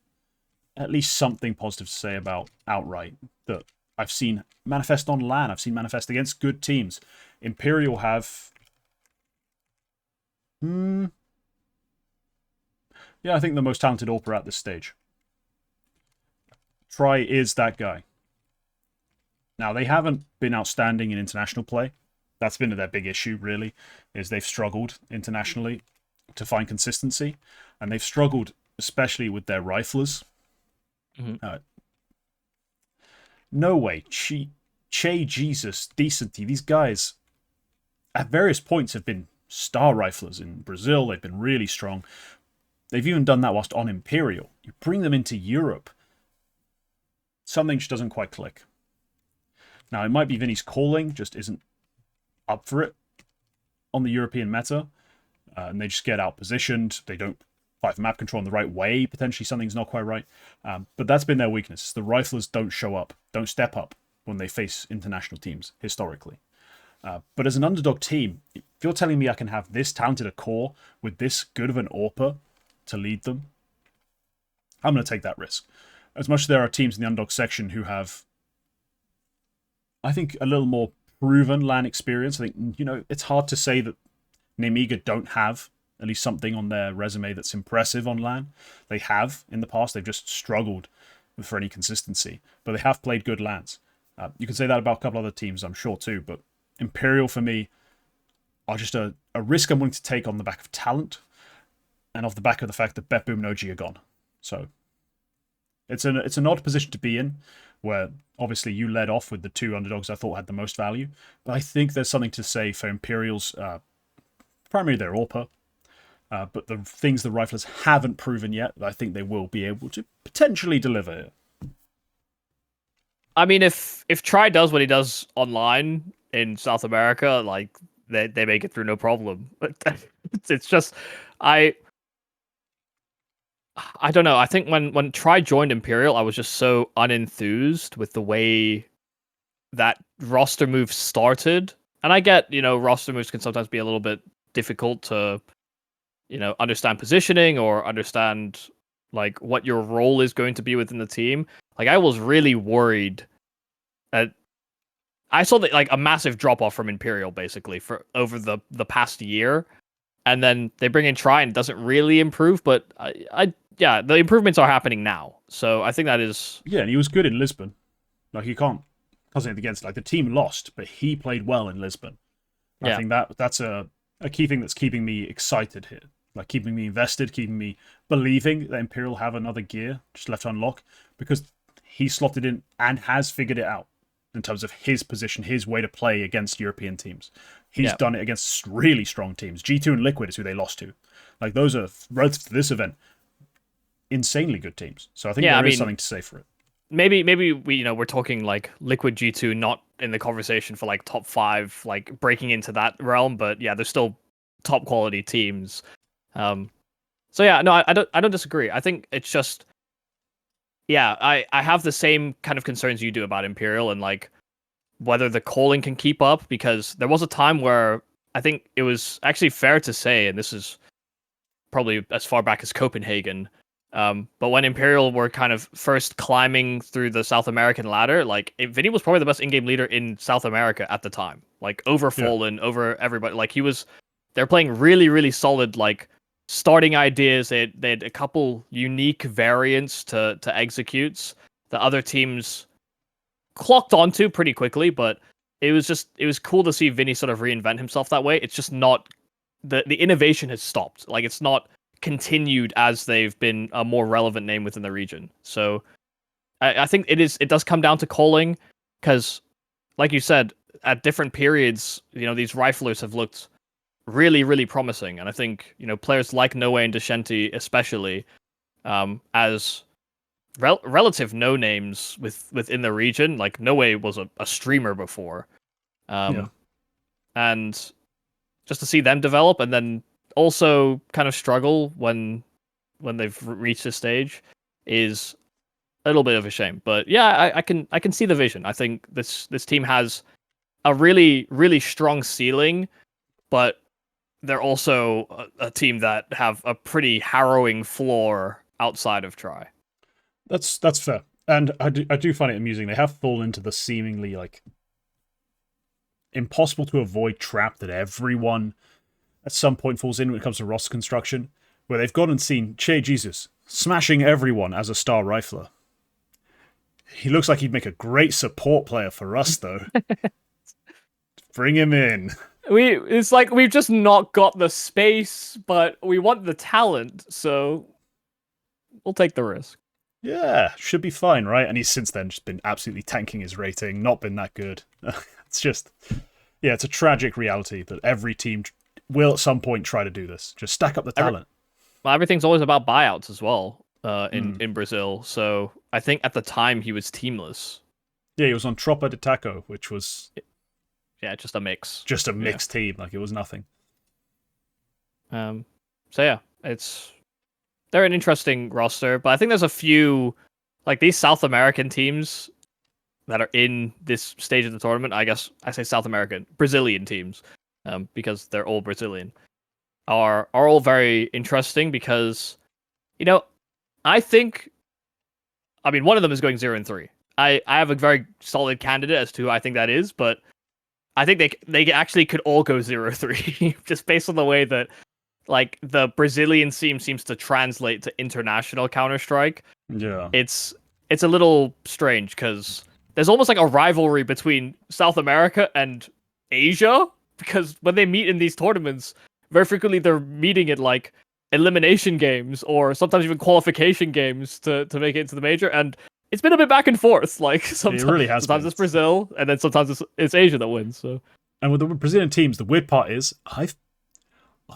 at least something positive to say about outright that I've seen manifest on LAN. I've seen manifest against good teams. Imperial have... yeah, I think the most talented AWPer at this stage. Try is that guy. Now, they haven't been outstanding in international play. That's been their big issue, really, is they've struggled internationally to find consistency. And they've struggled, especially with their riflers. Mm-hmm. No way. Che, Jesus, Decenty, these guys at various points have been star riflers in Brazil. They've been really strong. They've even done that whilst on Imperial. You bring them into Europe, something just doesn't quite click. Now, it might be Vinny's calling just isn't up for it on the European meta, and they just get out-positioned. They don't fight for map control in the right way. Potentially something's not quite right. But that's been their weakness. The riflers don't show up, don't step up when they face international teams, historically. But as an underdog team, if you're telling me I can have this talented a core with this good of an AWPer to lead them, I'm going to take that risk. As much as there are teams in the underdog section who have, I think, a little more proven LAN experience, I think, it's hard to say that Nemiga don't have at least something on their resume that's impressive on LAN. They have in the past. They've just struggled for any consistency, but they have played good LANs. You can say that about a couple other teams, I'm sure, too, but Imperial, for me, are just a risk I'm willing to take on the back of talent and off the back of the fact that BetBoom and OG are gone. So it's an odd position to be in, where obviously you led off with the two underdogs I thought had the most value, but I think there's something to say for Imperial's, primarily their AWPer, But the things the Riflers haven't proven yet, I think they will be able to potentially deliver. I mean, if Try does what he does online in South America, like they make it through no problem. But it's just I don't know. I think when Try joined Imperial, I was just so unenthused with the way that roster move started. And I get, roster moves can sometimes be a little bit difficult to, understand positioning or understand like what your role is going to be within the team. Like I was really worried that I saw that like a massive drop off from Imperial basically for over the past year. And then they bring in Try and it doesn't really improve, but yeah, the improvements are happening now. So I think that is... Yeah, and he was good in Lisbon. Like, you can't say it against. Like, the team lost, but he played well in Lisbon. Yeah. I think that's a key thing that's keeping me excited here. Like, keeping me invested, keeping me believing that Imperial have another gear just left to unlock, because he slotted in and has figured it out in terms of his position, his way to play against European teams. He's done it against really strong teams. G2 and Liquid is who they lost to. Like, those are, relative to this event, insanely good teams. So I think there is something to say for it. Maybe we're talking like Liquid G2, not in the conversation for like top 5, like breaking into that realm, but yeah, they're still top quality teams. So yeah, no, I don't disagree. I think it's just, yeah, I have the same kind of concerns you do about Imperial and like whether the calling can keep up, because there was a time where I think it was actually fair to say, and this is probably as far back as Copenhagen, but when Imperial were kind of first climbing through the South American ladder, like Vinny was probably the best in-game leader in South America at the time, like over Fallen, over everybody. Like they're playing really, really solid, like starting ideas. They had a couple unique variants to executes that other teams clocked onto pretty quickly, but it was cool to see Vinny sort of reinvent himself that way. It's just not the innovation has stopped. Like it's not continued as they've been a more relevant name within the region. So I think it does come down to calling, because like you said, at different periods, these riflers have looked really, really promising. And I think, players like Noe and Deshenti especially, as relative no names within the region. Like Noe was a streamer before. And just to see them develop and then also kind of struggle when they've reached this stage is a little bit of a shame. But yeah, I can see the vision. I think this team has a really, really strong ceiling, but they're also a team that have a pretty harrowing floor outside of Try. That's fair. And I do find it amusing. They have fallen into the seemingly like impossible to avoid trap that everyone at some point falls in when it comes to roster construction, where they've gone and seen Chinggis smashing everyone as a star rifler. He looks like he'd make a great support player for us, though. Bring him in. It's like we've just not got the space, but we want the talent, so we'll take the risk. Yeah, should be fine, right? And he's since then just been absolutely tanking his rating, not been that good. It's just, yeah, it's a tragic reality that every team will at some point try to do this. Just stack up the talent. Everything's always about buyouts as well in Brazil. So I think at the time he was teamless. Yeah, he was on Tropa de Taco, which was... Yeah, just a mix. Just a mixed team, like it was nothing. So yeah, they're an interesting roster, but I think there's a few, like these South American teams that are in this stage of the tournament. I guess I say South American, Brazilian teams, because they're all Brazilian, are all very interesting because, I think, one of them is going 0-3. I have a very solid candidate as to who I think that is, but I think they actually could all go 0-3 just based on the way that like the Brazilian scene seems to translate to international Counter-Strike. Yeah. It's a little strange because there's almost like a rivalry between South America and Asia, because when they meet in these tournaments, very frequently they're meeting at like elimination games or sometimes even qualification games to make it into the major, and it's been a bit back and forth. Like sometimes, it really has sometimes it's Brazil, and then sometimes it's Asia that wins. So, and with the Brazilian teams, the weird part is I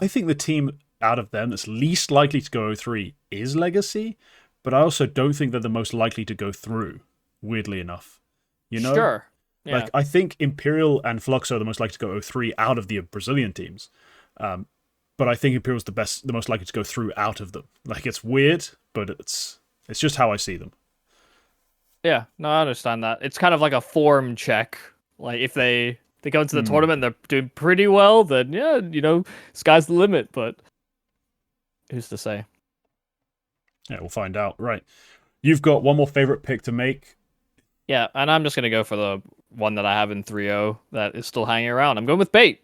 think the team out of them that's least likely to go 0-3 is Legacy, but I also don't think they're the most likely to go through, weirdly enough. You know? Sure. Yeah. Like, I think Imperial and Flux are the most likely to go 0-3 out of the Brazilian teams. But I think Imperial's the most likely to go through out of them. Like, it's weird, but it's just how I see them. Yeah, no, I understand that. It's kind of like a form check. Like, if they go into the tournament and they're doing pretty well, then yeah, you know, sky's the limit, but who's to say? Yeah, we'll find out. Right. You've got one more favorite pick to make. Yeah, and I'm just going to go for the one that I have in 3-0 that is still hanging around. I'm going with Bait.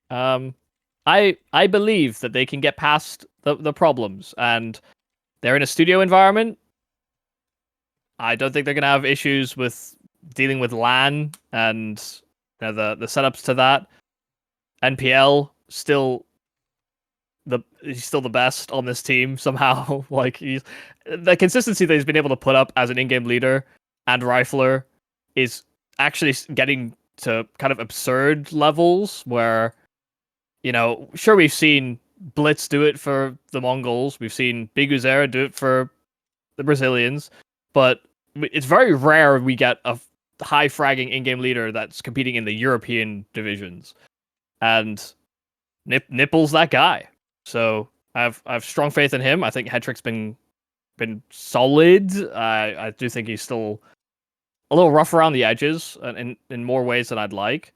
I believe that they can get past the problems, and they're in a studio environment. I don't think they're going to have issues with dealing with LAN and the setups to that. NPL he's still the best on this team somehow. Like, the consistency that he's been able to put up as an in-game leader and rifler is actually getting to kind of absurd levels where, you know, sure, we've seen Blitz do it for the Mongols, we've seen Big Uzera do it for the Brazilians, but it's very rare we get a high fragging in-game leader that's competing in the European divisions, and Nipple's that guy. So I have strong faith in him. I think Hetrick's been solid. I do think he's still a little rough around the edges in more ways than I'd like.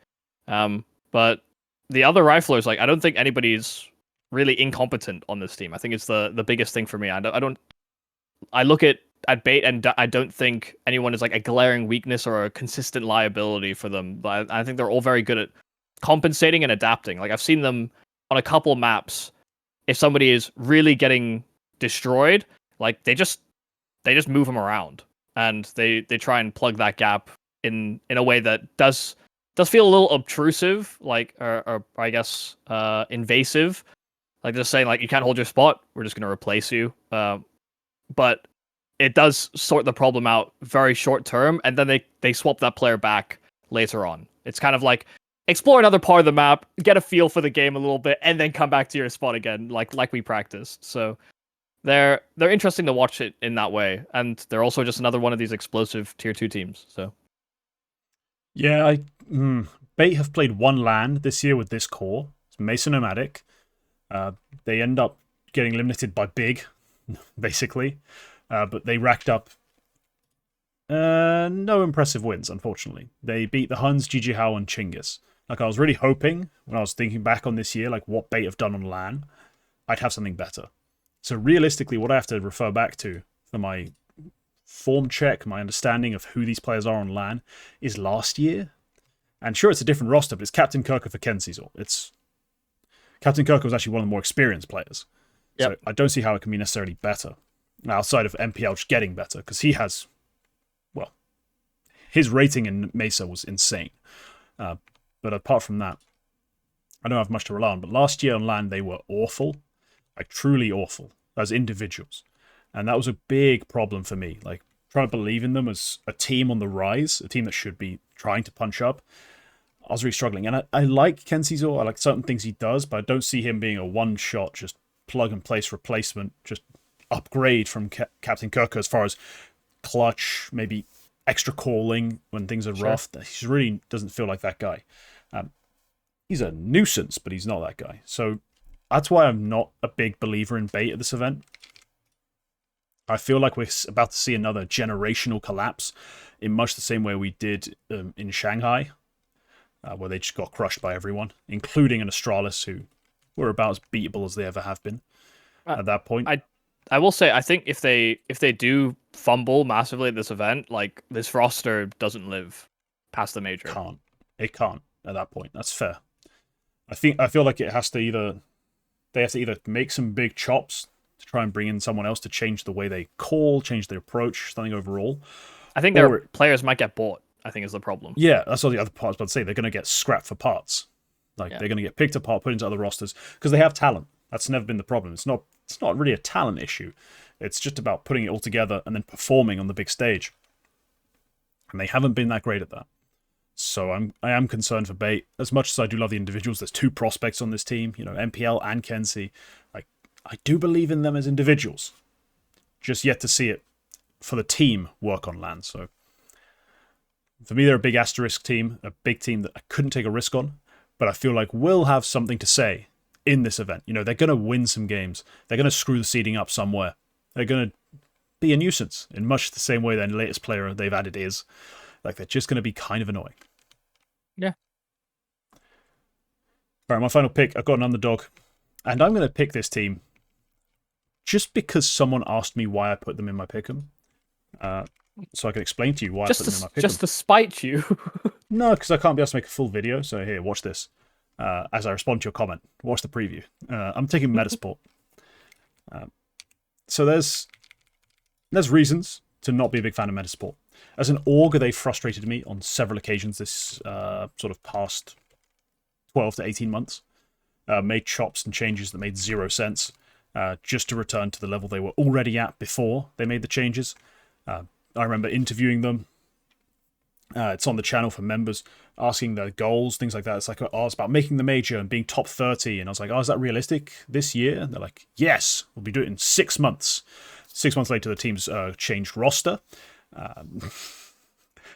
But the other riflers, like, I don't think anybody's really incompetent on this team. I think it's the biggest thing for me. I look at Bait and I don't think anyone is like a glaring weakness or a consistent liability for them. But I think they're all very good at compensating and adapting. Like, I've seen them on a couple maps. If somebody is really getting destroyed, like, they just move them around and they try and plug that gap in a way that does feel a little obtrusive, like, or I guess invasive. Like, just saying, like, you can't hold your spot, we're just going to replace you. But it does sort the problem out very short term, and then they swap that player back later on. It's kind of like, explore another part of the map, get a feel for the game a little bit, and then come back to your spot again, like we practiced. So they're interesting to watch it in that way, and they're also just another one of these explosive tier 2 teams. So yeah, Bait have played one LAN this year with this core. It's Mesa Nomadic. They end up getting limited by Big, basically. But they racked up no impressive wins, unfortunately. They beat the Huns, GG How, and Chinggis. Like, I was really hoping, when I was thinking back on this year, like what Bait have done on LAN, I'd have something better. So realistically, what I have to refer back to for my form check, my understanding of who these players are on LAN, is last year. And sure, it's a different roster, but it's Captain Kirker for KenT's. Captain Kirker was actually one of the more experienced players. Yep. So I don't see how it can be necessarily better. Outside of MPL just getting better, because he has, well, his rating in Mesa was insane. But apart from that, I don't have much to rely on. But last year on LAN, they were awful, like truly awful, as individuals. And that was a big problem for me. Like, trying to believe in them as a team on the rise, a team that should be trying to punch up. I was really struggling. And I like KenT's. I like certain things he does, but I don't see him being a one-shot, just plug-and-place replacement, just upgrade from Captain Kirker as far as clutch, maybe extra calling when things are rough. He really doesn't feel like that guy. He's a nuisance, but he's not that guy. So that's why I'm not a big believer in Bait at this event. I feel like we're about to see another generational collapse in much the same way we did in Shanghai, where they just got crushed by everyone, including an Astralis, who were about as beatable as they ever have been at that point. I will say, I think if they do fumble massively at this event, like, this roster doesn't live past the major. It can't at that point. That's fair. I feel like they have to either make some big chops to try and bring in someone else to change the way they call, change their approach, something overall. I think their players might get bought, I think, is the problem. Yeah, that's all the other part I was about to say. They're going to get scrapped for parts. They're going to get picked apart, put into other rosters, because they have talent. That's never been the problem. It's not really a talent issue. It's just about putting it all together and then performing on the big stage. And they haven't been that great at that. So I am concerned for Bait. As much as I do love the individuals, there's two prospects on this team, MPL and KenT. Like, I do believe in them as individuals. Just yet to see it for the team work on LAN. So for me, they're a big asterisk team, a big team that I couldn't take a risk on, but I feel like will have something to say in this event. You know, they're going to win some games. They're going to screw the seeding up somewhere. They're going to be a nuisance in much the same way that the latest player they've added is. Like, they're just going to be kind of annoying. Yeah. All right, my final pick. I've got an underdog, and I'm going to pick this team just because someone asked me why I put them in my pick'em. So I can explain to you why I put them in my pick'em. Just to spite you. No, because I can't be asked to make a full video. So here, watch this. As I respond to your comment, watch the preview. I'm taking Metizport. So there's reasons to not be a big fan of Metizport. As an org, they frustrated me on several occasions this sort of past 12 to 18 months. Made chops and changes that made zero sense. Just to return to the level they were already at before they made the changes. I remember interviewing them. It's on the channel for members, asking their goals, things like that. It's like, oh, it's about making the major and being top 30. And I was like, oh, is that realistic this year? And they're like, yes, we'll be doing it in 6 months. 6 months later, the team's changed roster.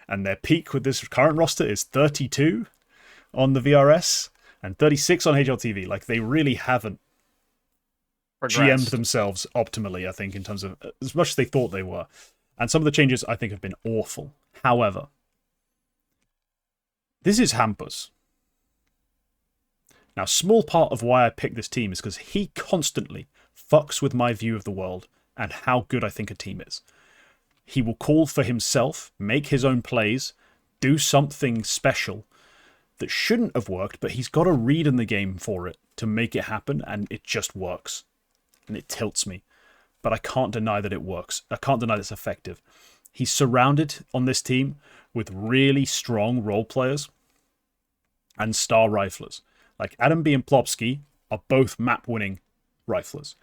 And their peak with this current roster is 32 on the VRS and 36 on HLTV. Like, they really haven't GM'd themselves optimally, I think, in terms of as much as they thought they were. And some of the changes, I think, have been awful. However, this is Hampus. Now, a small part of why I picked this team is because he constantly fucks with my view of the world and how good I think a team is. He will call for himself, make his own plays, do something special that shouldn't have worked, but he's got a read in the game for it to make it happen, and it just works. And it tilts me. But I can't deny that it works. I can't deny that it's effective. He's surrounded on this team with really strong role players and star riflers. Like Adam B and Plopsky are both map-winning riflers.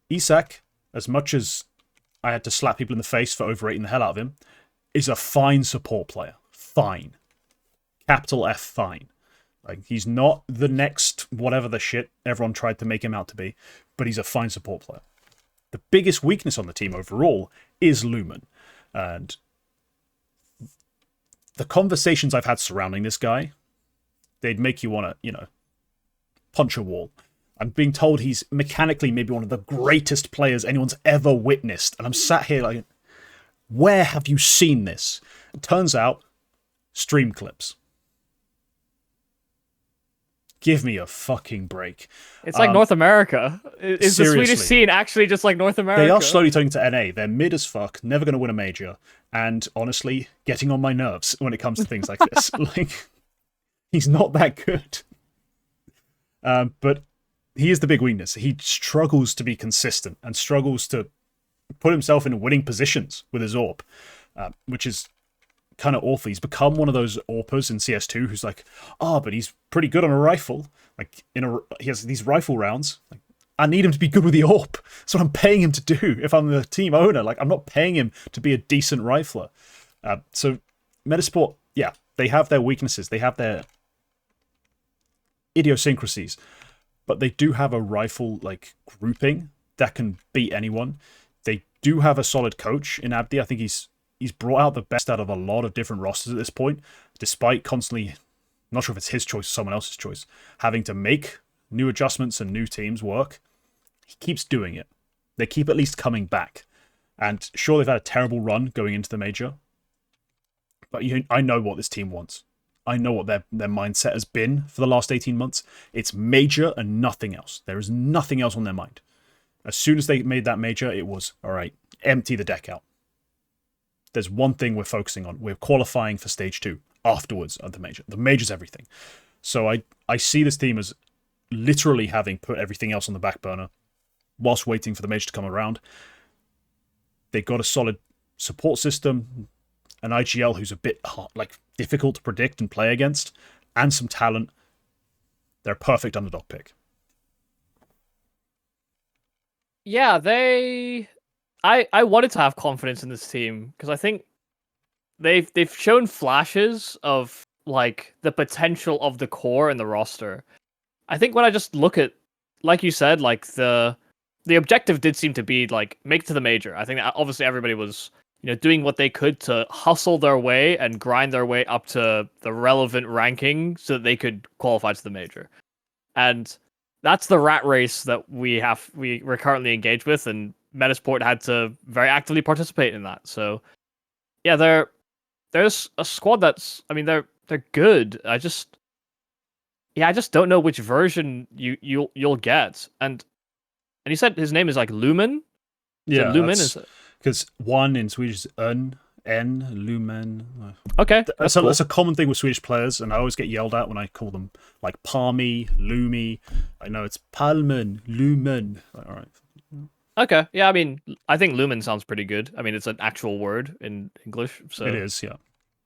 Isak, as much as I had to slap people in the face for overrating the hell out of him, is a fine support player. Fine. Capital F fine. Like, he's not the next whatever the shit everyone tried to make him out to be, but he's a fine support player. The biggest weakness on the team overall is Lumen. And the conversations I've had surrounding this guy, they'd make you want to, punch a wall. I'm being told he's mechanically maybe one of the greatest players anyone's ever witnessed. And I'm sat here like, where have you seen this? It turns out, stream clips. Give me a fucking break. It's like North America. Is the seriously. Swedish scene actually just like North America? They are slowly turning to NA. They're mid as fuck, never going to win a major, and honestly, getting on my nerves when it comes to things like this. Like, he's not that good. But he is the big weakness. He struggles to be consistent and struggles to put himself in winning positions with his AWP, which is kind of awful. He's become one of those AWPers in CS2 who's like, but he's pretty good on a rifle. Like, he has these rifle rounds. Like, I need him to be good with the AWP. That's what I'm paying him to do if I'm the team owner. Like, I'm not paying him to be a decent rifler. So Metizport, yeah, they have their weaknesses. They have their idiosyncrasies. But they do have a rifle like grouping that can beat anyone. They do have a solid coach in Abdi. I think he's brought out the best out of a lot of different rosters at this point, despite constantly, I'm not sure if it's his choice or someone else's choice, having to make new adjustments and new teams work. He keeps doing it. They keep at least coming back. And sure, they've had a terrible run going into the major, but I know what this team wants. I know what their mindset has been for the last 18 months. It's major and nothing else. There is nothing else on their mind. As soon as they made that major, it was, all right, empty the deck out. There's one thing we're focusing on. We're qualifying for stage 2 afterwards of the major. The major's everything. So I see this team as literally having put everything else on the back burner whilst waiting for the major to come around. They've got a solid support system, an IGL who's a bit difficult to predict and play against, and some talent. They're a perfect underdog pick. Yeah, I wanted to have confidence in this team because I think they've shown flashes of like the potential of the core and the roster. I think when I just look at, like you said, like the the objective did seem to be like make it to the major. I think that obviously everybody was doing what they could to hustle their way and grind their way up to the relevant ranking so that they could qualify to the major. And that's the rat race that we're currently engaged with, and Metizport had to very actively participate in that. So yeah, there's a squad that's, I mean, they're good. I just don't know which version you'll get. And you said his name is like Lumen? Yeah, Lumen is it? Because one in Swedish is N, Lumen. Okay, that's a common thing with Swedish players, and I always get yelled at when I call them like Palmy, Lumi. I know it's Palmen, Lumen. Like, all right. Okay, yeah, I mean, I think Lumen sounds pretty good. I mean, it's an actual word in English, so it is, yeah.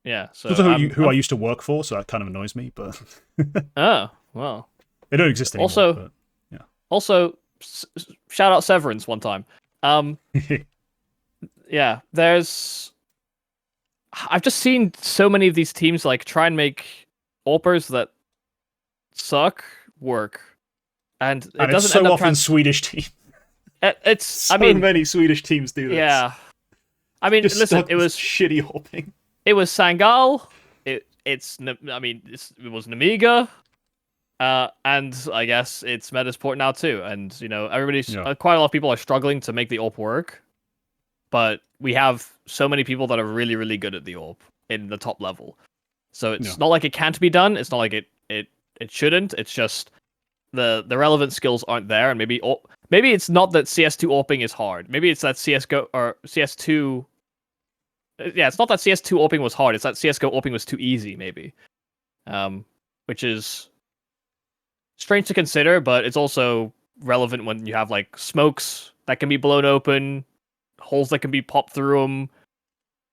Yeah, so also who I used to work for, so that kind of annoys me, but oh, well. They don't exist anymore. Also, but, yeah. Also, shout out Severance one time. Yeah, I've just seen so many of these teams like try and make AWPers that suck work, and it doesn't it's so end up often Swedish teams. It's so many Swedish teams do this. Yeah, I mean, listen, it was shitty AWPing. It was Sangal. It was Namiga. And I guess it's Metizport now too. And everybody's quite a lot of people are struggling to make the AWP work, but we have so many people that are really, really good at the AWP in the top level. So it's not like it can't be done. It's not like it shouldn't. It's just the relevant skills aren't there, and maybe it's not that CS2 AWPing is hard. Maybe it's that CS:GO or CS2. Yeah, it's not that CS2 AWPing was hard. It's that CS:GO AWPing was too easy, maybe. Which is strange to consider, but it's also relevant when you have like smokes that can be blown open, holes that can be popped through them.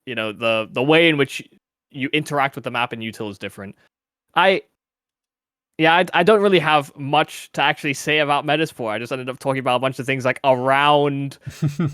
The way in which you interact with the map and util is different. I don't really have much to actually say about Metizport. I just ended up talking about a bunch of things like around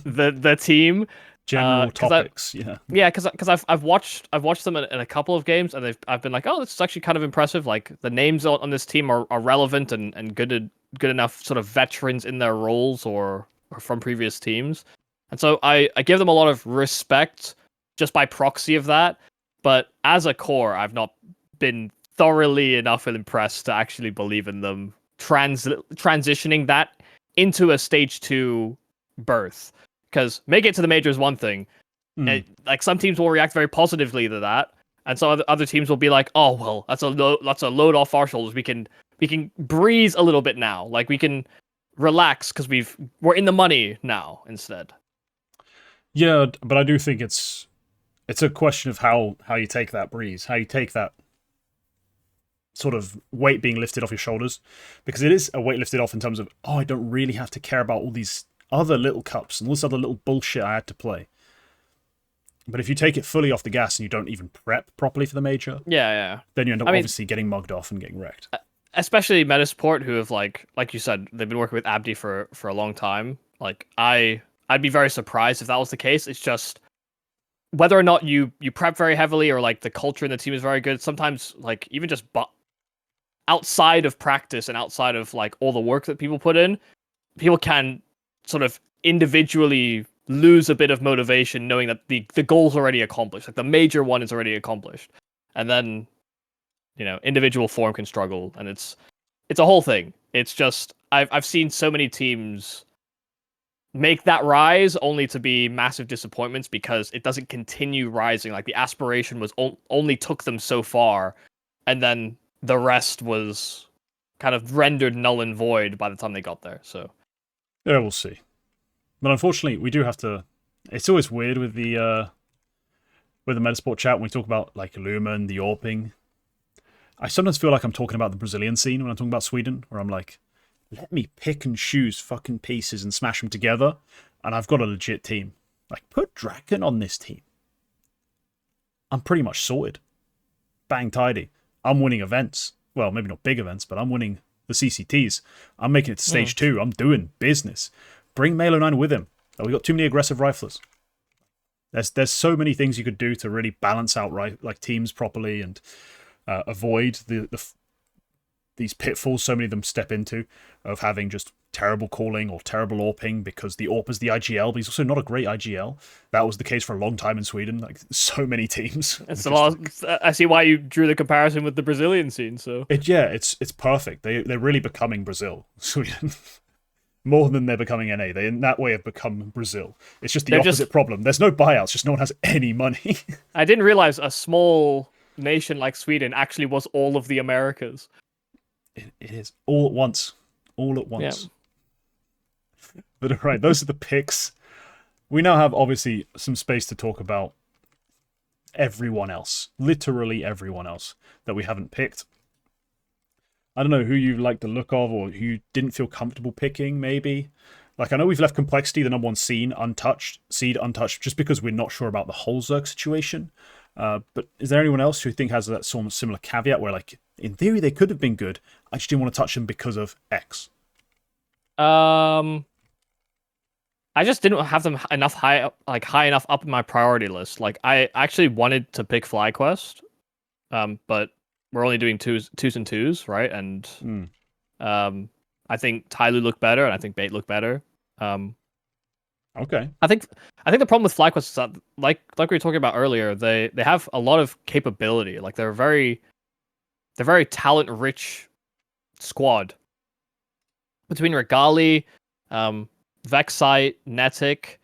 the team. General topics, because I've watched them in a couple of games, and I've been like, oh, this is actually kind of impressive. Like the names on this team are relevant and good enough sort of veterans in their roles or from previous teams, and so I give them a lot of respect just by proxy of that. But as a core, I've not been thoroughly enough impressed to actually believe in them transitioning that into a stage 2 berth. Because make it to the major is one thing. And, like some teams will react very positively to that, and some other teams will be like, "Oh well, that's a load off our shoulders. We can breeze a little bit now. Like we can relax because we're in the money now instead." Yeah, but I do think it's a question of how you take that breeze, how you take that sort of weight being lifted off your shoulders, because it is a weight lifted off in terms of, oh, I don't really have to care about all these other little cups and all this other little bullshit I had to play. But if you take it fully off the gas and you don't even prep properly for the major, then you end up obviously getting mugged off and getting wrecked. Especially Metizport, who have like you said, they've been working with Abdi for a long time. Like I'd be very surprised if that was the case. It's just whether or not you prep very heavily or like the culture in the team is very good. Sometimes like even just outside of practice and outside of like all the work that people put in, people can sort of individually lose a bit of motivation knowing that the goal's already accomplished. Like the major one is already accomplished. And then, individual form can struggle, and it's a whole thing. It's just I've seen so many teams make that rise only to be massive disappointments because it doesn't continue rising. Like the aspiration was only took them so far, and then the rest was kind of rendered null and void by the time they got there. So yeah, we'll see. But unfortunately, we do have to. It's always weird with the Metizport chat when we talk about like Lumen, the AWPing. I sometimes feel like I'm talking about the Brazilian scene when I'm talking about Sweden, where I'm like, let me pick and choose fucking pieces and smash them together, and I've got a legit team. Like, put Draken on this team. I'm pretty much sorted. Bang tidy. I'm winning events. Well, maybe not big events, but I'm winning the CCTs. I'm making it to stage 2. I'm doing business. Bring Malo 9 with him. Oh, we got too many aggressive riflers. There's so many things you could do to really balance out like teams properly and avoid these pitfalls so many of them step into of having just terrible calling or terrible AWPing because the AWP is the IGL, but he's also not a great IGL. That was the case for a long time in Sweden. Like so many teams. It's a lot. I see why you drew the comparison with the Brazilian scene. So it's perfect. They're really becoming Brazil, Sweden. More than they're becoming NA. They in that way have become Brazil. It's just the opposite problem. There's no buyouts, just no one has any money. I didn't realize a small nation like Sweden actually was all of the Americas. It is all at once. All at once. Yeah. But all right, those are the picks. We now have obviously some space to talk about everyone else. Literally everyone else that we haven't picked. I don't know who you like the look of or who you didn't feel comfortable picking, maybe. Like, I know we've left Complexity, the number one seed, untouched, just because we're not sure about the whole Zerg situation. But is there anyone else who you think has that sort of similar caveat where, like, in theory they could have been good, I just didn't want to touch them because of X? I just didn't have them high enough up in my priority list. Like, I actually wanted to pick FlyQuest, but we're only doing twos and twos, right? And I think Tyloo looked better, and I think B8 looked better. Okay. I think the problem with FlyQuest is that, like we were talking about earlier, they have a lot of capability. Like they're very talent rich squad. Between Regali, Vexite, Netic,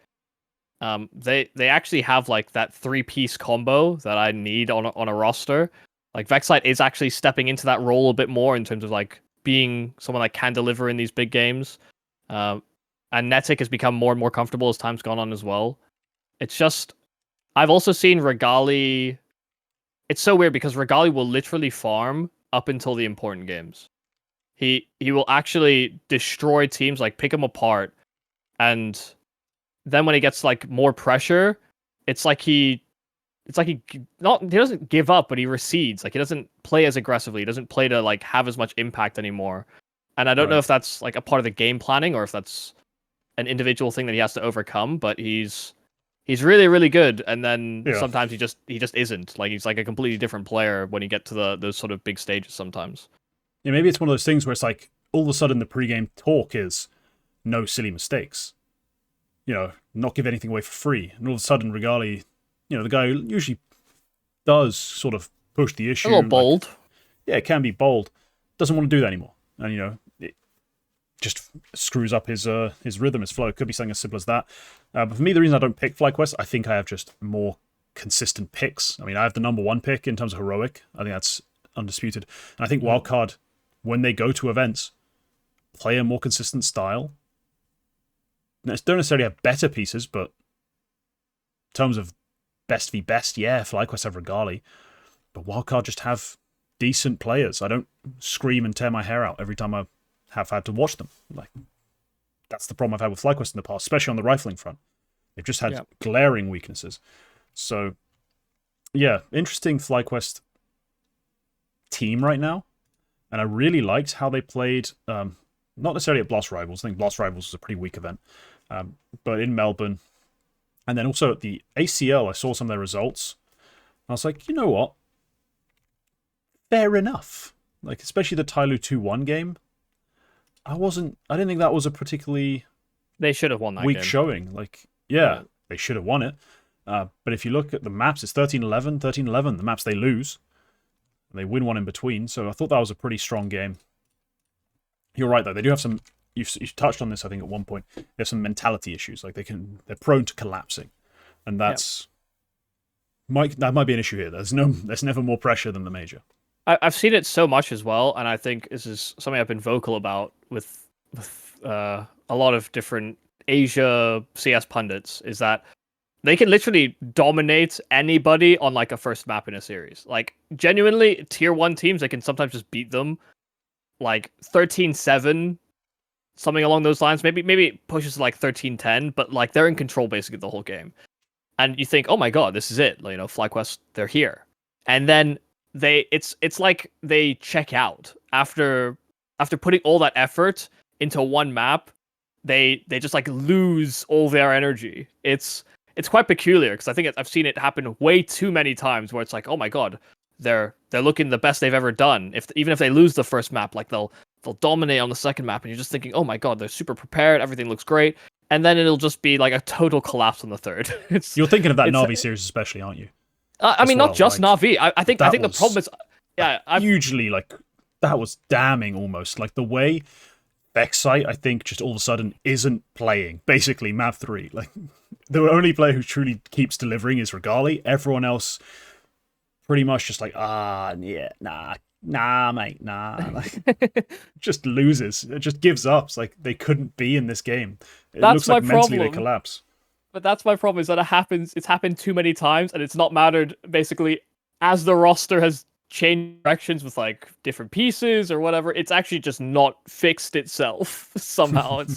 they actually have like that 3-piece combo that I need on a roster. Like Vexite is actually stepping into that role a bit more in terms of like being someone that can deliver in these big games. And Netic has become more and more comfortable as time's gone on as well. It's just, I've also seen Regali. It's so weird because Regali will literally farm up until the important games. He will actually destroy teams, like pick them apart, and then when he gets like more pressure, he doesn't give up, but he recedes. Like he doesn't play as aggressively. He doesn't play to like have as much impact anymore. And I don't know if that's like a part of the game planning or if that's an individual thing that he has to overcome. But he's really, really good. And then sometimes he just isn't. Like he's like a completely different player when you get to those sort of big stages sometimes. Yeah, maybe it's one of those things where it's like all of a sudden the pregame talk is no silly mistakes. You know, not give anything away for free. And all of a sudden Regali, you know, the guy who usually does sort of push the issue. A little bold. Like, yeah, it can be bold. Doesn't want to do that anymore. And, you know, it just screws up his rhythm, his flow. It could be something as simple as that. But for me, the reason I don't pick FlyQuest, I think I have just more consistent picks. I mean, I have the number one pick in terms of heroic. I think that's undisputed. And I think Wildcard, when they go to events, play a more consistent style. Don't necessarily have better pieces, but in terms of best v best, yeah, FlyQuest have Regali. But Wildcard just have decent players. I don't scream and tear my hair out every time I have had to watch them. Like that's the problem I've had with FlyQuest in the past, especially on the rifling front. They've just had glaring weaknesses. So, yeah, interesting FlyQuest team right now. And I really liked how they played, not necessarily at Blast Rivals. I think Blast Rivals was a pretty weak event. But in Melbourne, and then also at the ACL, I saw some of their results. I was like, you know what? Fair enough. Like, especially the Tyloo 2-1 game. I didn't think that was a particularly... They should have won that weak game. Showing. Like, yeah, they should have won it. But if you look at the maps, it's 13-11, 13-11. The maps they lose. They win one in between. So I thought that was a pretty strong game. You're right, though. They do have some... You've touched on this, I think, at one point. They have some mentality issues. Like, they're prone to collapsing. And that's... That might be an issue here. There's never more pressure than the major. I've seen it so much as well, and I think this is something I've been vocal about with a lot of different Asia CS pundits, is that they can literally dominate anybody on like a first map in a series. Like, genuinely, tier 1 teams, they can sometimes just beat them like 13-7, something along those lines. Maybe it pushes to like 13-10, but like they're in control basically the whole game. And you think, oh my god, this is it. You know, FlyQuest, they're here. And then it's like they check out after putting all that effort into one map. They just like lose all their energy. It's quite peculiar because I think I've seen it happen way too many times where it's like, oh my god, they're looking the best they've ever done. Even if they lose the first map, like they'll they'll dominate on the second map, and you're just thinking, oh my god, they're super prepared, everything looks great, and then it'll just be like a total collapse on the third. You're thinking of that Na'Vi series especially, aren't you? I mean, not just Na'Vi. I think the problem is, hugely like that was damning almost. Like the way Vexite, I think, just all of a sudden isn't playing. Basically, map 3. Like the only player who truly keeps delivering is Regali. Everyone else, pretty much just like yeah, nah, mate, nah. Like, just loses. It just gives up. It's like they couldn't be in this game. It looks like mentally they collapse. But that's my problem, is that it's happened too many times, and it's not mattered, basically, as the roster has changed directions with, like, different pieces or whatever, it's actually just not fixed itself somehow. It's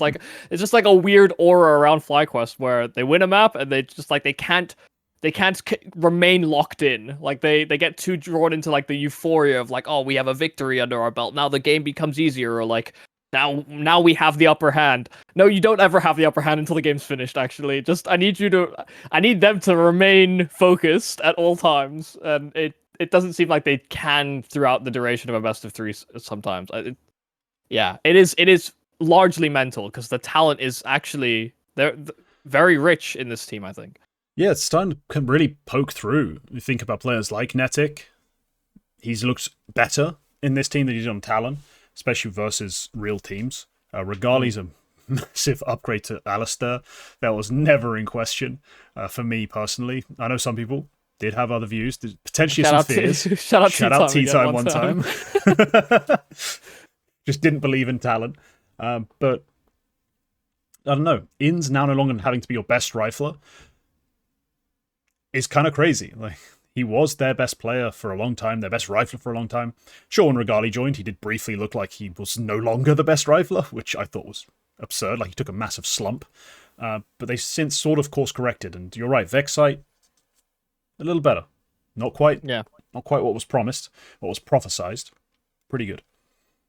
just like a weird aura around FlyQuest where they win a map, and they just, like, they can't remain locked in. Like, they get too drawn into, like, the euphoria of, like, oh, we have a victory under our belt, now the game becomes easier, or, like, Now we have the upper hand. No, you don't ever have the upper hand until the game's finished, actually. I need them to remain focused at all times. And it doesn't seem like they can throughout the duration of a best of 3 sometimes. It is largely mental, because the talent is actually, they're very rich in this team, I think. Yeah, it's starting to really poke through. You think about players like Netic. He's looked better in this team than he did on Talon, especially versus real teams. Regali's a massive upgrade to Alistair. That was never in question for me personally. I know some people did have other views. There's potentially some fears. Shout out T-Time one time. Just didn't believe in talent. But I don't know. In's now no longer having to be your best rifler is kind of crazy. Like, he was their best player for a long time, their best rifler for a long time. Sure, when Regali joined, he did briefly look like he was no longer the best rifler, which I thought was absurd. Like, he took a massive slump. But they've since sort of course-corrected. And you're right, Vexite, a little better. Not quite what was promised, what was prophesized. Pretty good.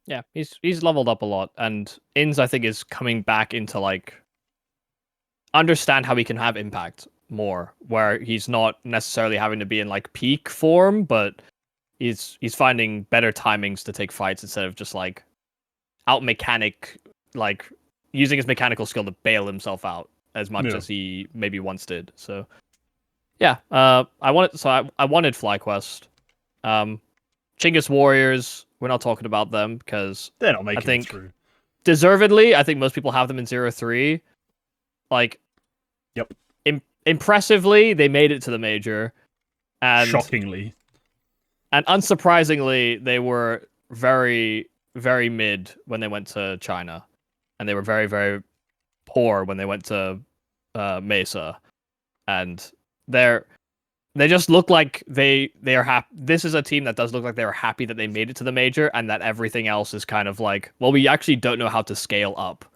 Yeah, he's leveled up a lot. And Inns, I think, is coming back into, like, understand how he can have impact more, where he's not necessarily having to be in, like, peak form, but he's finding better timings to take fights instead of just, like, out mechanic, like, using his mechanical skill to bail himself out as much as he maybe once did. So yeah, I wanted FlyQuest. Chinggis Warriors, we're not talking about them because they're not making it through. Deservedly, I think most people have them in 0-3. Like, yep. Impressively, they made it to the major, and shockingly, and unsurprisingly, they were very, very mid when they went to China, and they were very, very poor when they went to Mesa, and they just look like they are happy. This is a team that does look like they were happy that they made it to the major, and that everything else is kind of like, well, we actually don't know how to scale up,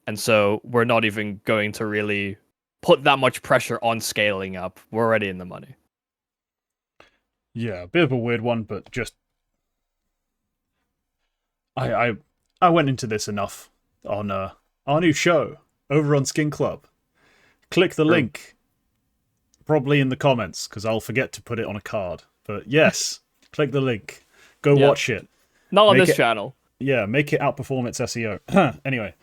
and so we're not even going to really put that much pressure on scaling up. We're already in the money. Yeah, a bit of a weird one, but just I went into this enough on our new show over on Skin Club. Click the link, probably in the comments, because I'll forget to put it on a card. But yes, click the link. Go watch it. Not on this channel. Yeah, make it outperform its SEO. Anyway,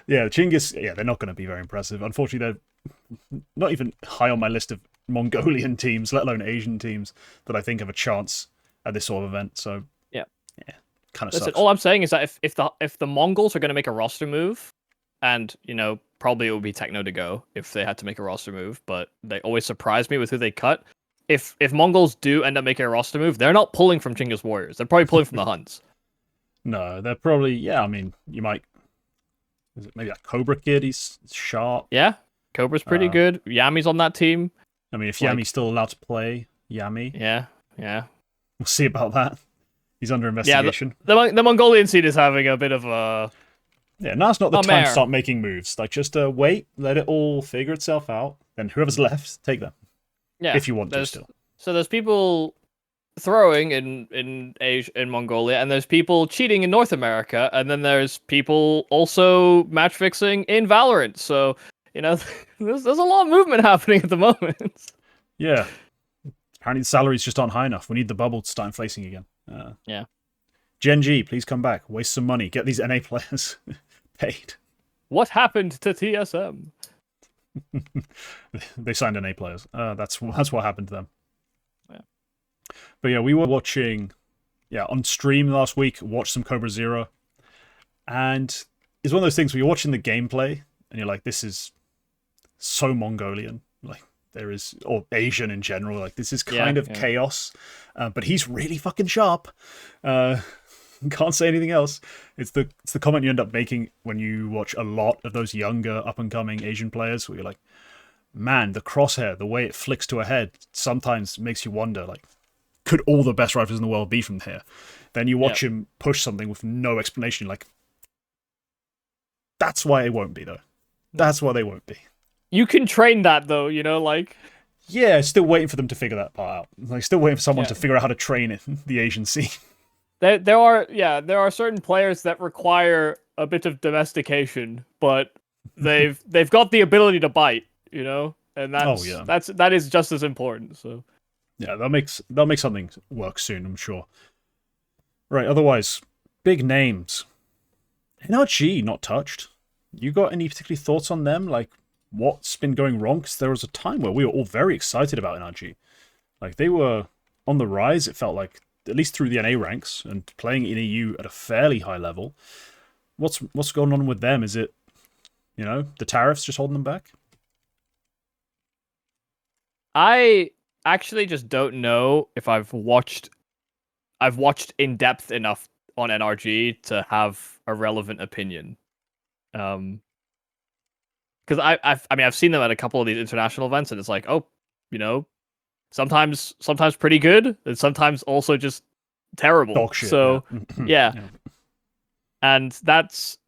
yeah, Chinggis, they're not going to be very impressive. Unfortunately, they're not even high on my list of Mongolian teams, let alone Asian teams, that I think have a chance at this sort of event. So, yeah, kind of sucks. All I'm saying is that if the Mongols are going to make a roster move, and, you know, probably it would be Techno to go if they had to make a roster move, but they always surprise me with who they cut. If Mongols do end up making a roster move, they're not pulling from Chinggis Warriors. They're probably pulling from the Huns. No, they're probably, I mean, you might... Is it maybe a Cobra Kid? He's sharp. Yeah, Cobra's pretty good. Yami's on that team. I mean, if Yami's still allowed to play, Yami. Yeah. We'll see about that. He's under investigation. Yeah, the Mongolian scene is having a bit of a... Yeah, now's not the time to start making moves. Like, just wait, let it all figure itself out. Then whoever's left, take them. Yeah, if you want to still. So there's people throwing in Asia, in Mongolia, and there's people cheating in North America, and then there's people also match fixing in Valorant. So, you know, there's a lot of movement happening at the moment. Yeah. Apparently the salaries just aren't high enough. We need the bubble to start inflating again. Yeah. Gen G, please come back. Waste some money. Get these NA players paid. What happened to TSM? They signed NA players. That's what happened to them. Yeah. But yeah, we were watching, on stream last week. Watched some Cobra Zero, and it's one of those things where you're watching the gameplay and you're like, this is so Mongolian. Like there is, or Asian in general. Like this is kind of chaos. But he's really fucking sharp. Can't say anything else. It's the comment you end up making when you watch a lot of those younger up and coming Asian players where you're like, man, the crosshair, the way it flicks to a head sometimes makes you wonder, like, could all the best rifles in the world be from here? Then you watch him push something with no explanation, like, that's why it won't be though. That's why they won't be. You can train that though, like. Yeah, still waiting for them to figure that part out. Like, still waiting for someone to figure out how to train it in the Asian scene. There are certain players that require a bit of domestication, but they've got the ability to bite, and that is just as important. So yeah, they'll make something work soon, I'm sure. Right, otherwise, big names. NRG not touched. You got any particular thoughts on them? Like, what's been going wrong? Because there was a time where we were all very excited about NRG. Like, they were on the rise, it felt like, at least through the NA ranks, and playing in EU at a fairly high level. What's going on with them? Is it, the tariffs just holding them back? I actually just don't know if I've watched in depth enough on NRG to have a relevant opinion. Because I've seen them at a couple of these international events, and it's like, sometimes pretty good, and sometimes also just terrible. Dog shit, so yeah. And that's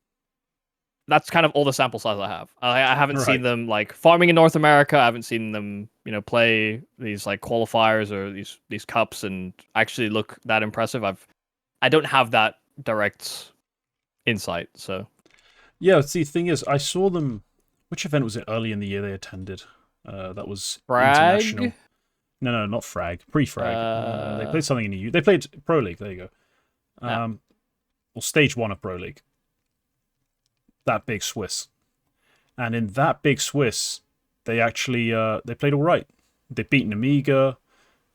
kind of all the sample size I have. I haven't seen them like farming in North America. I haven't seen them play these like qualifiers or these cups and actually look that impressive. I don't have that direct insight. So yeah, see, the thing is, I saw them. Which event was it early in the year they attended? That was Frag? International. No, not Frag. Pre-Frag. They played something in EU. They played Pro League. There you go. Well, Stage 1 of Pro League. That big Swiss. And in that big Swiss, they actually they played all right. They beat Amiga.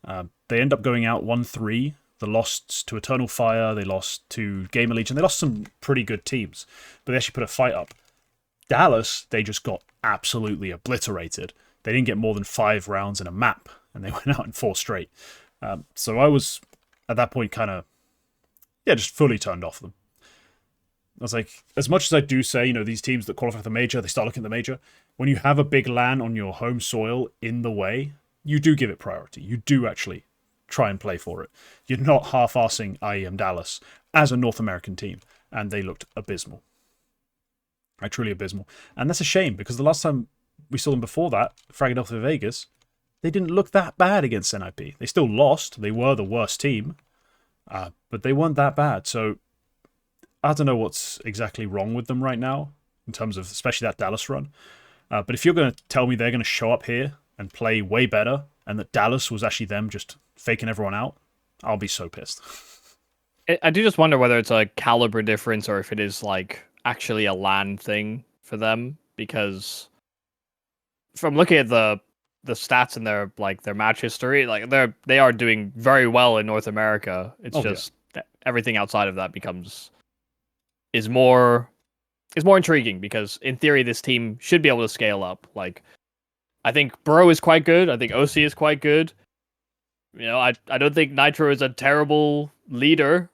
They end up going out 1-3. They lost to Eternal Fire. They lost to Gamer Legion. They lost some pretty good teams. But they actually put a fight up. Dallas, they just got absolutely obliterated. They didn't get more than 5 rounds in a map, and they went out in 4 straight. So I was, at that point, kind of, just fully turned off them. I was like, as much as I do say, these teams that qualify for the major, they start looking at the major, when you have a big LAN on your home soil in the way, you do give it priority. You do actually try and play for it. You're not half-arsing IEM Dallas as a North American team, and they looked abysmal. Truly abysmal. And that's a shame, because the last time we saw them before that, Philadelphia Vegas, they didn't look that bad against NIP. They still lost. They were the worst team, but they weren't that bad. So I don't know what's exactly wrong with them right now, in terms of especially that Dallas run. But if you're going to tell me they're going to show up here and play way better, and that Dallas was actually them just faking everyone out, I'll be so pissed. I do just wonder whether it's a caliber difference or if it is like actually a LAN thing for them, because from looking at the stats in their match history, like they are doing very well in North America. It's that everything outside of that is more intriguing, because in theory this team should be able to scale up. Like, I think Bro is quite good. I think OC is quite good. I don't think Nitro is a terrible leader.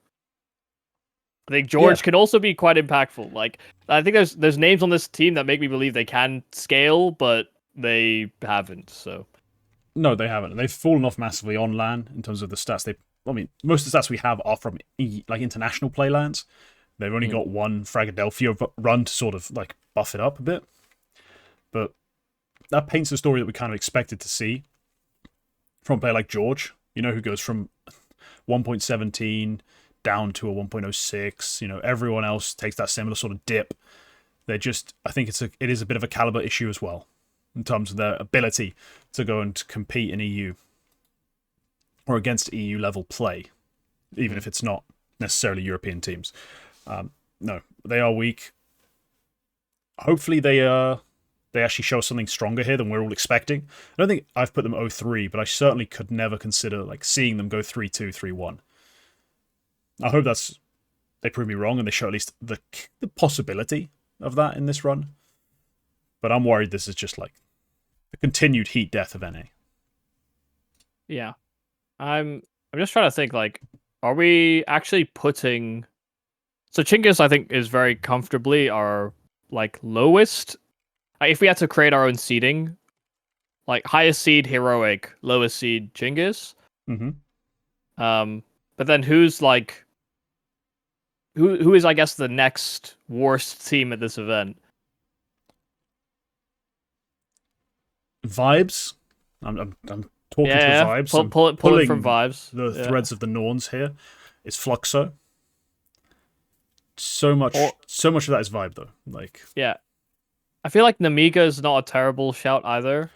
I think George can also be quite impactful. Like, I think there's names on this team that make me believe they can scale, but they haven't. So no, they haven't. They've fallen off massively on LAN in terms of the stats. Most of the stats we have are from international play LANs. They've only got one Philadelphia run to sort of like buff it up a bit, but that paints the story that we kind of expected to see from a player like George. Who goes from 1.17 down to a 1.06. Everyone else takes that similar sort of dip. I think it is a bit of a caliber issue as well, in terms of their ability to go and compete in EU or against EU level play, even if it's not necessarily European teams. No, they are weak. Hopefully they actually show something stronger here than we're all expecting. I don't think I've put them 0-3, but I certainly could never consider like seeing them go 3-2, 3-1. I hope they prove me wrong and they show at least the possibility of that in this run. But I'm worried this is just like the continued heat death of NA. Yeah. I'm just trying to think, like, are we actually putting... So Chinggis, I think, is very comfortably our, like, lowest. If we had to create our own seeding, like, highest seed, Heroic, lowest seed, Chinggis. But then who's, like... Who is, I guess, the next worst team at this event? Vibes. I'm talking to Vibes. Pull it from Vibes. The threads of the Norns here. It's Fluxo. So much of that is Vibe though. Like, yeah, I feel like Namiga is not a terrible shout either.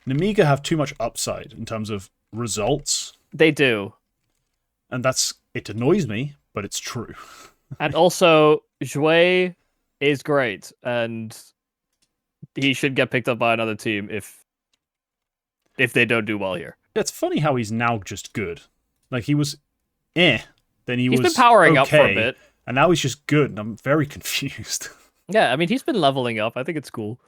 Namiga have too much upside in terms of results. They do, and it annoys me, but it's true. And also, Jouet is great, and he should get picked up by another team if they don't do well here. It's funny how he's now just good. Like, he was then he's been powering up for a bit. And now he's just good, and I'm very confused. Yeah, I mean, he's been leveling up. I think it's cool.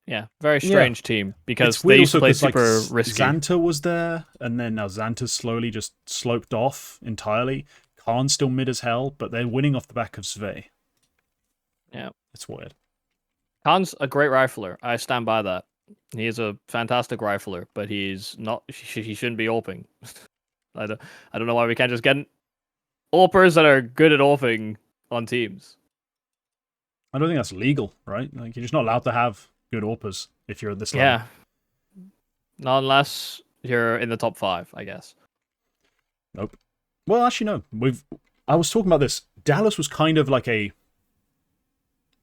Yeah, very strange team, because they used to play super risky. Xanta was there, and then now Xanta's slowly just sloped off entirely. Khan's still mid as hell, but they're winning off the back of Sve. Yeah. It's weird. Khan's a great rifler. I stand by that. He is a fantastic rifler, but he's not. He shouldn't be AWPing. I don't know why we can't just get AWPers that are good at AWPing on teams. I don't think that's legal, right? Like, you're just not allowed to have good AWPers if you're at this level. Yeah. Not unless you're in the top 5, I guess. Nope. Well, actually, no. I was talking about this. Dallas was kind of like a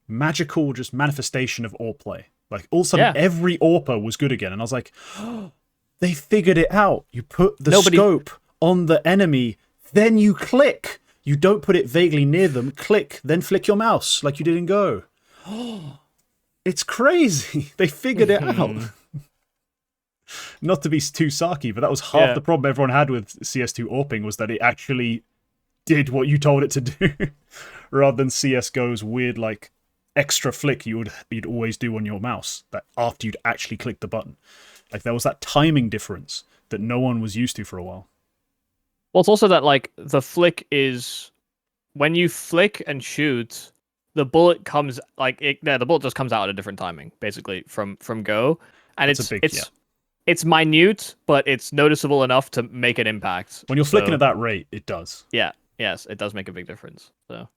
magical just manifestation of AWP play. Like, all of a sudden, every AWPer was good again. And I was like, oh, they figured it out. You put the scope on the enemy, then you click. You don't put it vaguely near them. Click, then flick your mouse like you did in Go. It's crazy. They figured it out. Not to be too sarky, but that was half the problem everyone had with CS2 AWPing, was that it actually did what you told it to do, rather than CSGO's weird, like, extra flick you'd always do on your mouse that after you'd actually click the button. Like, there was that timing difference that no one was used to for a while. Well, it's also that, like, the flick is when you flick and shoot, the bullet comes the bullet just comes out at a different timing, basically from Go, and it's minute, but it's noticeable enough to make an impact. When you're flicking at that rate, it does. Yeah, yes, it does make a big difference. So,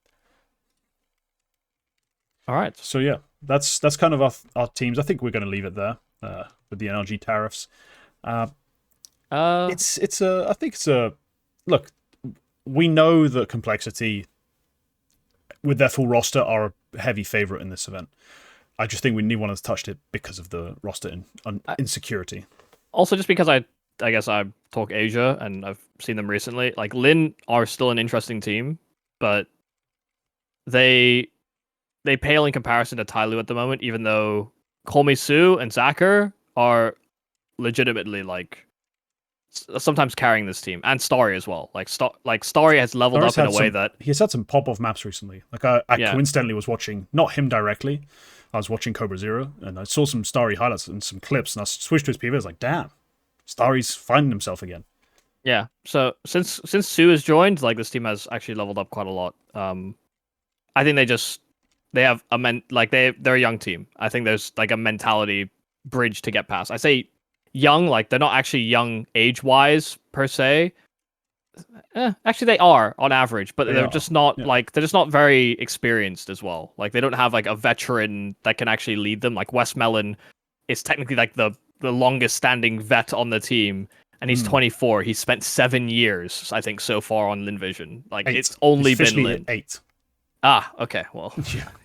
all right. So yeah, that's kind of our teams. I think we're going to leave it there with the NRG tariffs. I think it's a look. We know that Complexity, with their full roster, are a heavy favorite in this event. I just think we need one that's touched it because of the roster insecurity. Also, just because I guess I talk Asia and I've seen them recently. Like, Lin are still an interesting team, but they pale in comparison to Tyloo at the moment. Even though Kolmisu and Zacher are legitimately, like, sometimes carrying this team, and Starry as well. Like, Starry has leveled up in a way that he has had some pop-off maps recently. Like, I coincidentally was watching, not him directly, I was watching Cobra Zero, and I saw some Starry highlights and some clips, and I switched to his PV. I was like, damn, Starry's finding himself again. Yeah. So since Sue has joined, like, this team has actually leveled up quite a lot. I think they have they're a young team. I think there's, like, a mentality bridge to get past. I say young, like, they're not actually young age-wise per se. Actually, they are on average, but they're just not they're just not very experienced as well. Like, they don't have, like, a veteran that can actually lead them. Like, Wes Mellon is technically, like, the longest standing vet on the team, and he's 24. He's spent 7 years, I think, so far on LinVision. Like, 8. It's only been Lin. 8. Ah, okay. Well,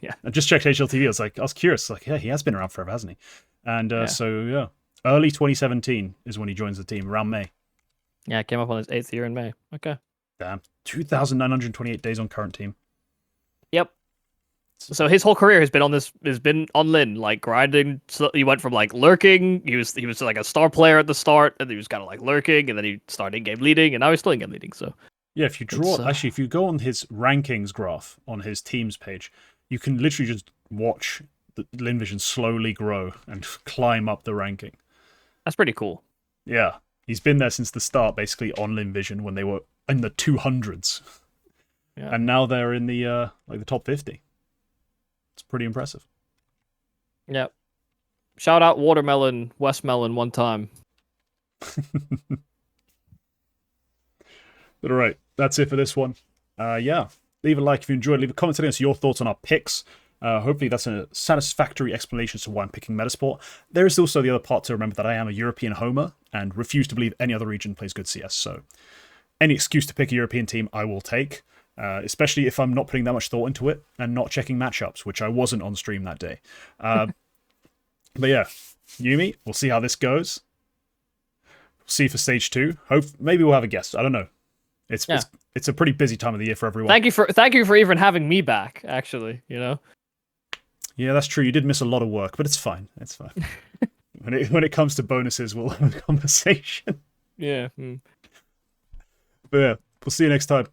yeah. I just checked HLTV. I was curious. Like, yeah, he has been around forever, hasn't he? And so early 2017 is when he joins the team, around May. Yeah, it came up on his 8th year in May. Okay. Damn. 2,928 days on current team. Yep. So his whole career has been on Lin, like grinding. So he went from like lurking. He was like a star player at the start, and he was kind of like lurking, and then he started in game leading, and now he's still in game leading. So yeah, if you if you go on his rankings graph on his teams page, you can literally just watch the Lin Vision slowly grow and climb up the ranking. That's pretty cool. Yeah, he's been there since the start, basically on Lin Vision when they were in the 200s, and now they're in the the top 50. It's pretty impressive. Yep. Shout out Watermelon, Westmelon one time. All right, that's it for this one. Yeah, leave a like if you enjoyed. Leave a comment telling us your thoughts on our picks. Hopefully that's a satisfactory explanation as to why I'm picking Metizport. There is also the other part to remember that I am a European homer and refuse to believe any other region plays good CS. So any excuse to pick a European team, I will take. Especially if I'm not putting that much thought into it and not checking matchups, which I wasn't on stream that day. But yeah, Yumi, we'll see how this goes. We'll see for stage 2. Maybe we'll have a guest. I don't know. It's a pretty busy time of the year for everyone. Thank you for even having me back. Actually, Yeah, that's true. You did miss a lot of work, but it's fine. It's fine. when it comes to bonuses, we'll have a conversation. Yeah. But yeah, we'll see you next time.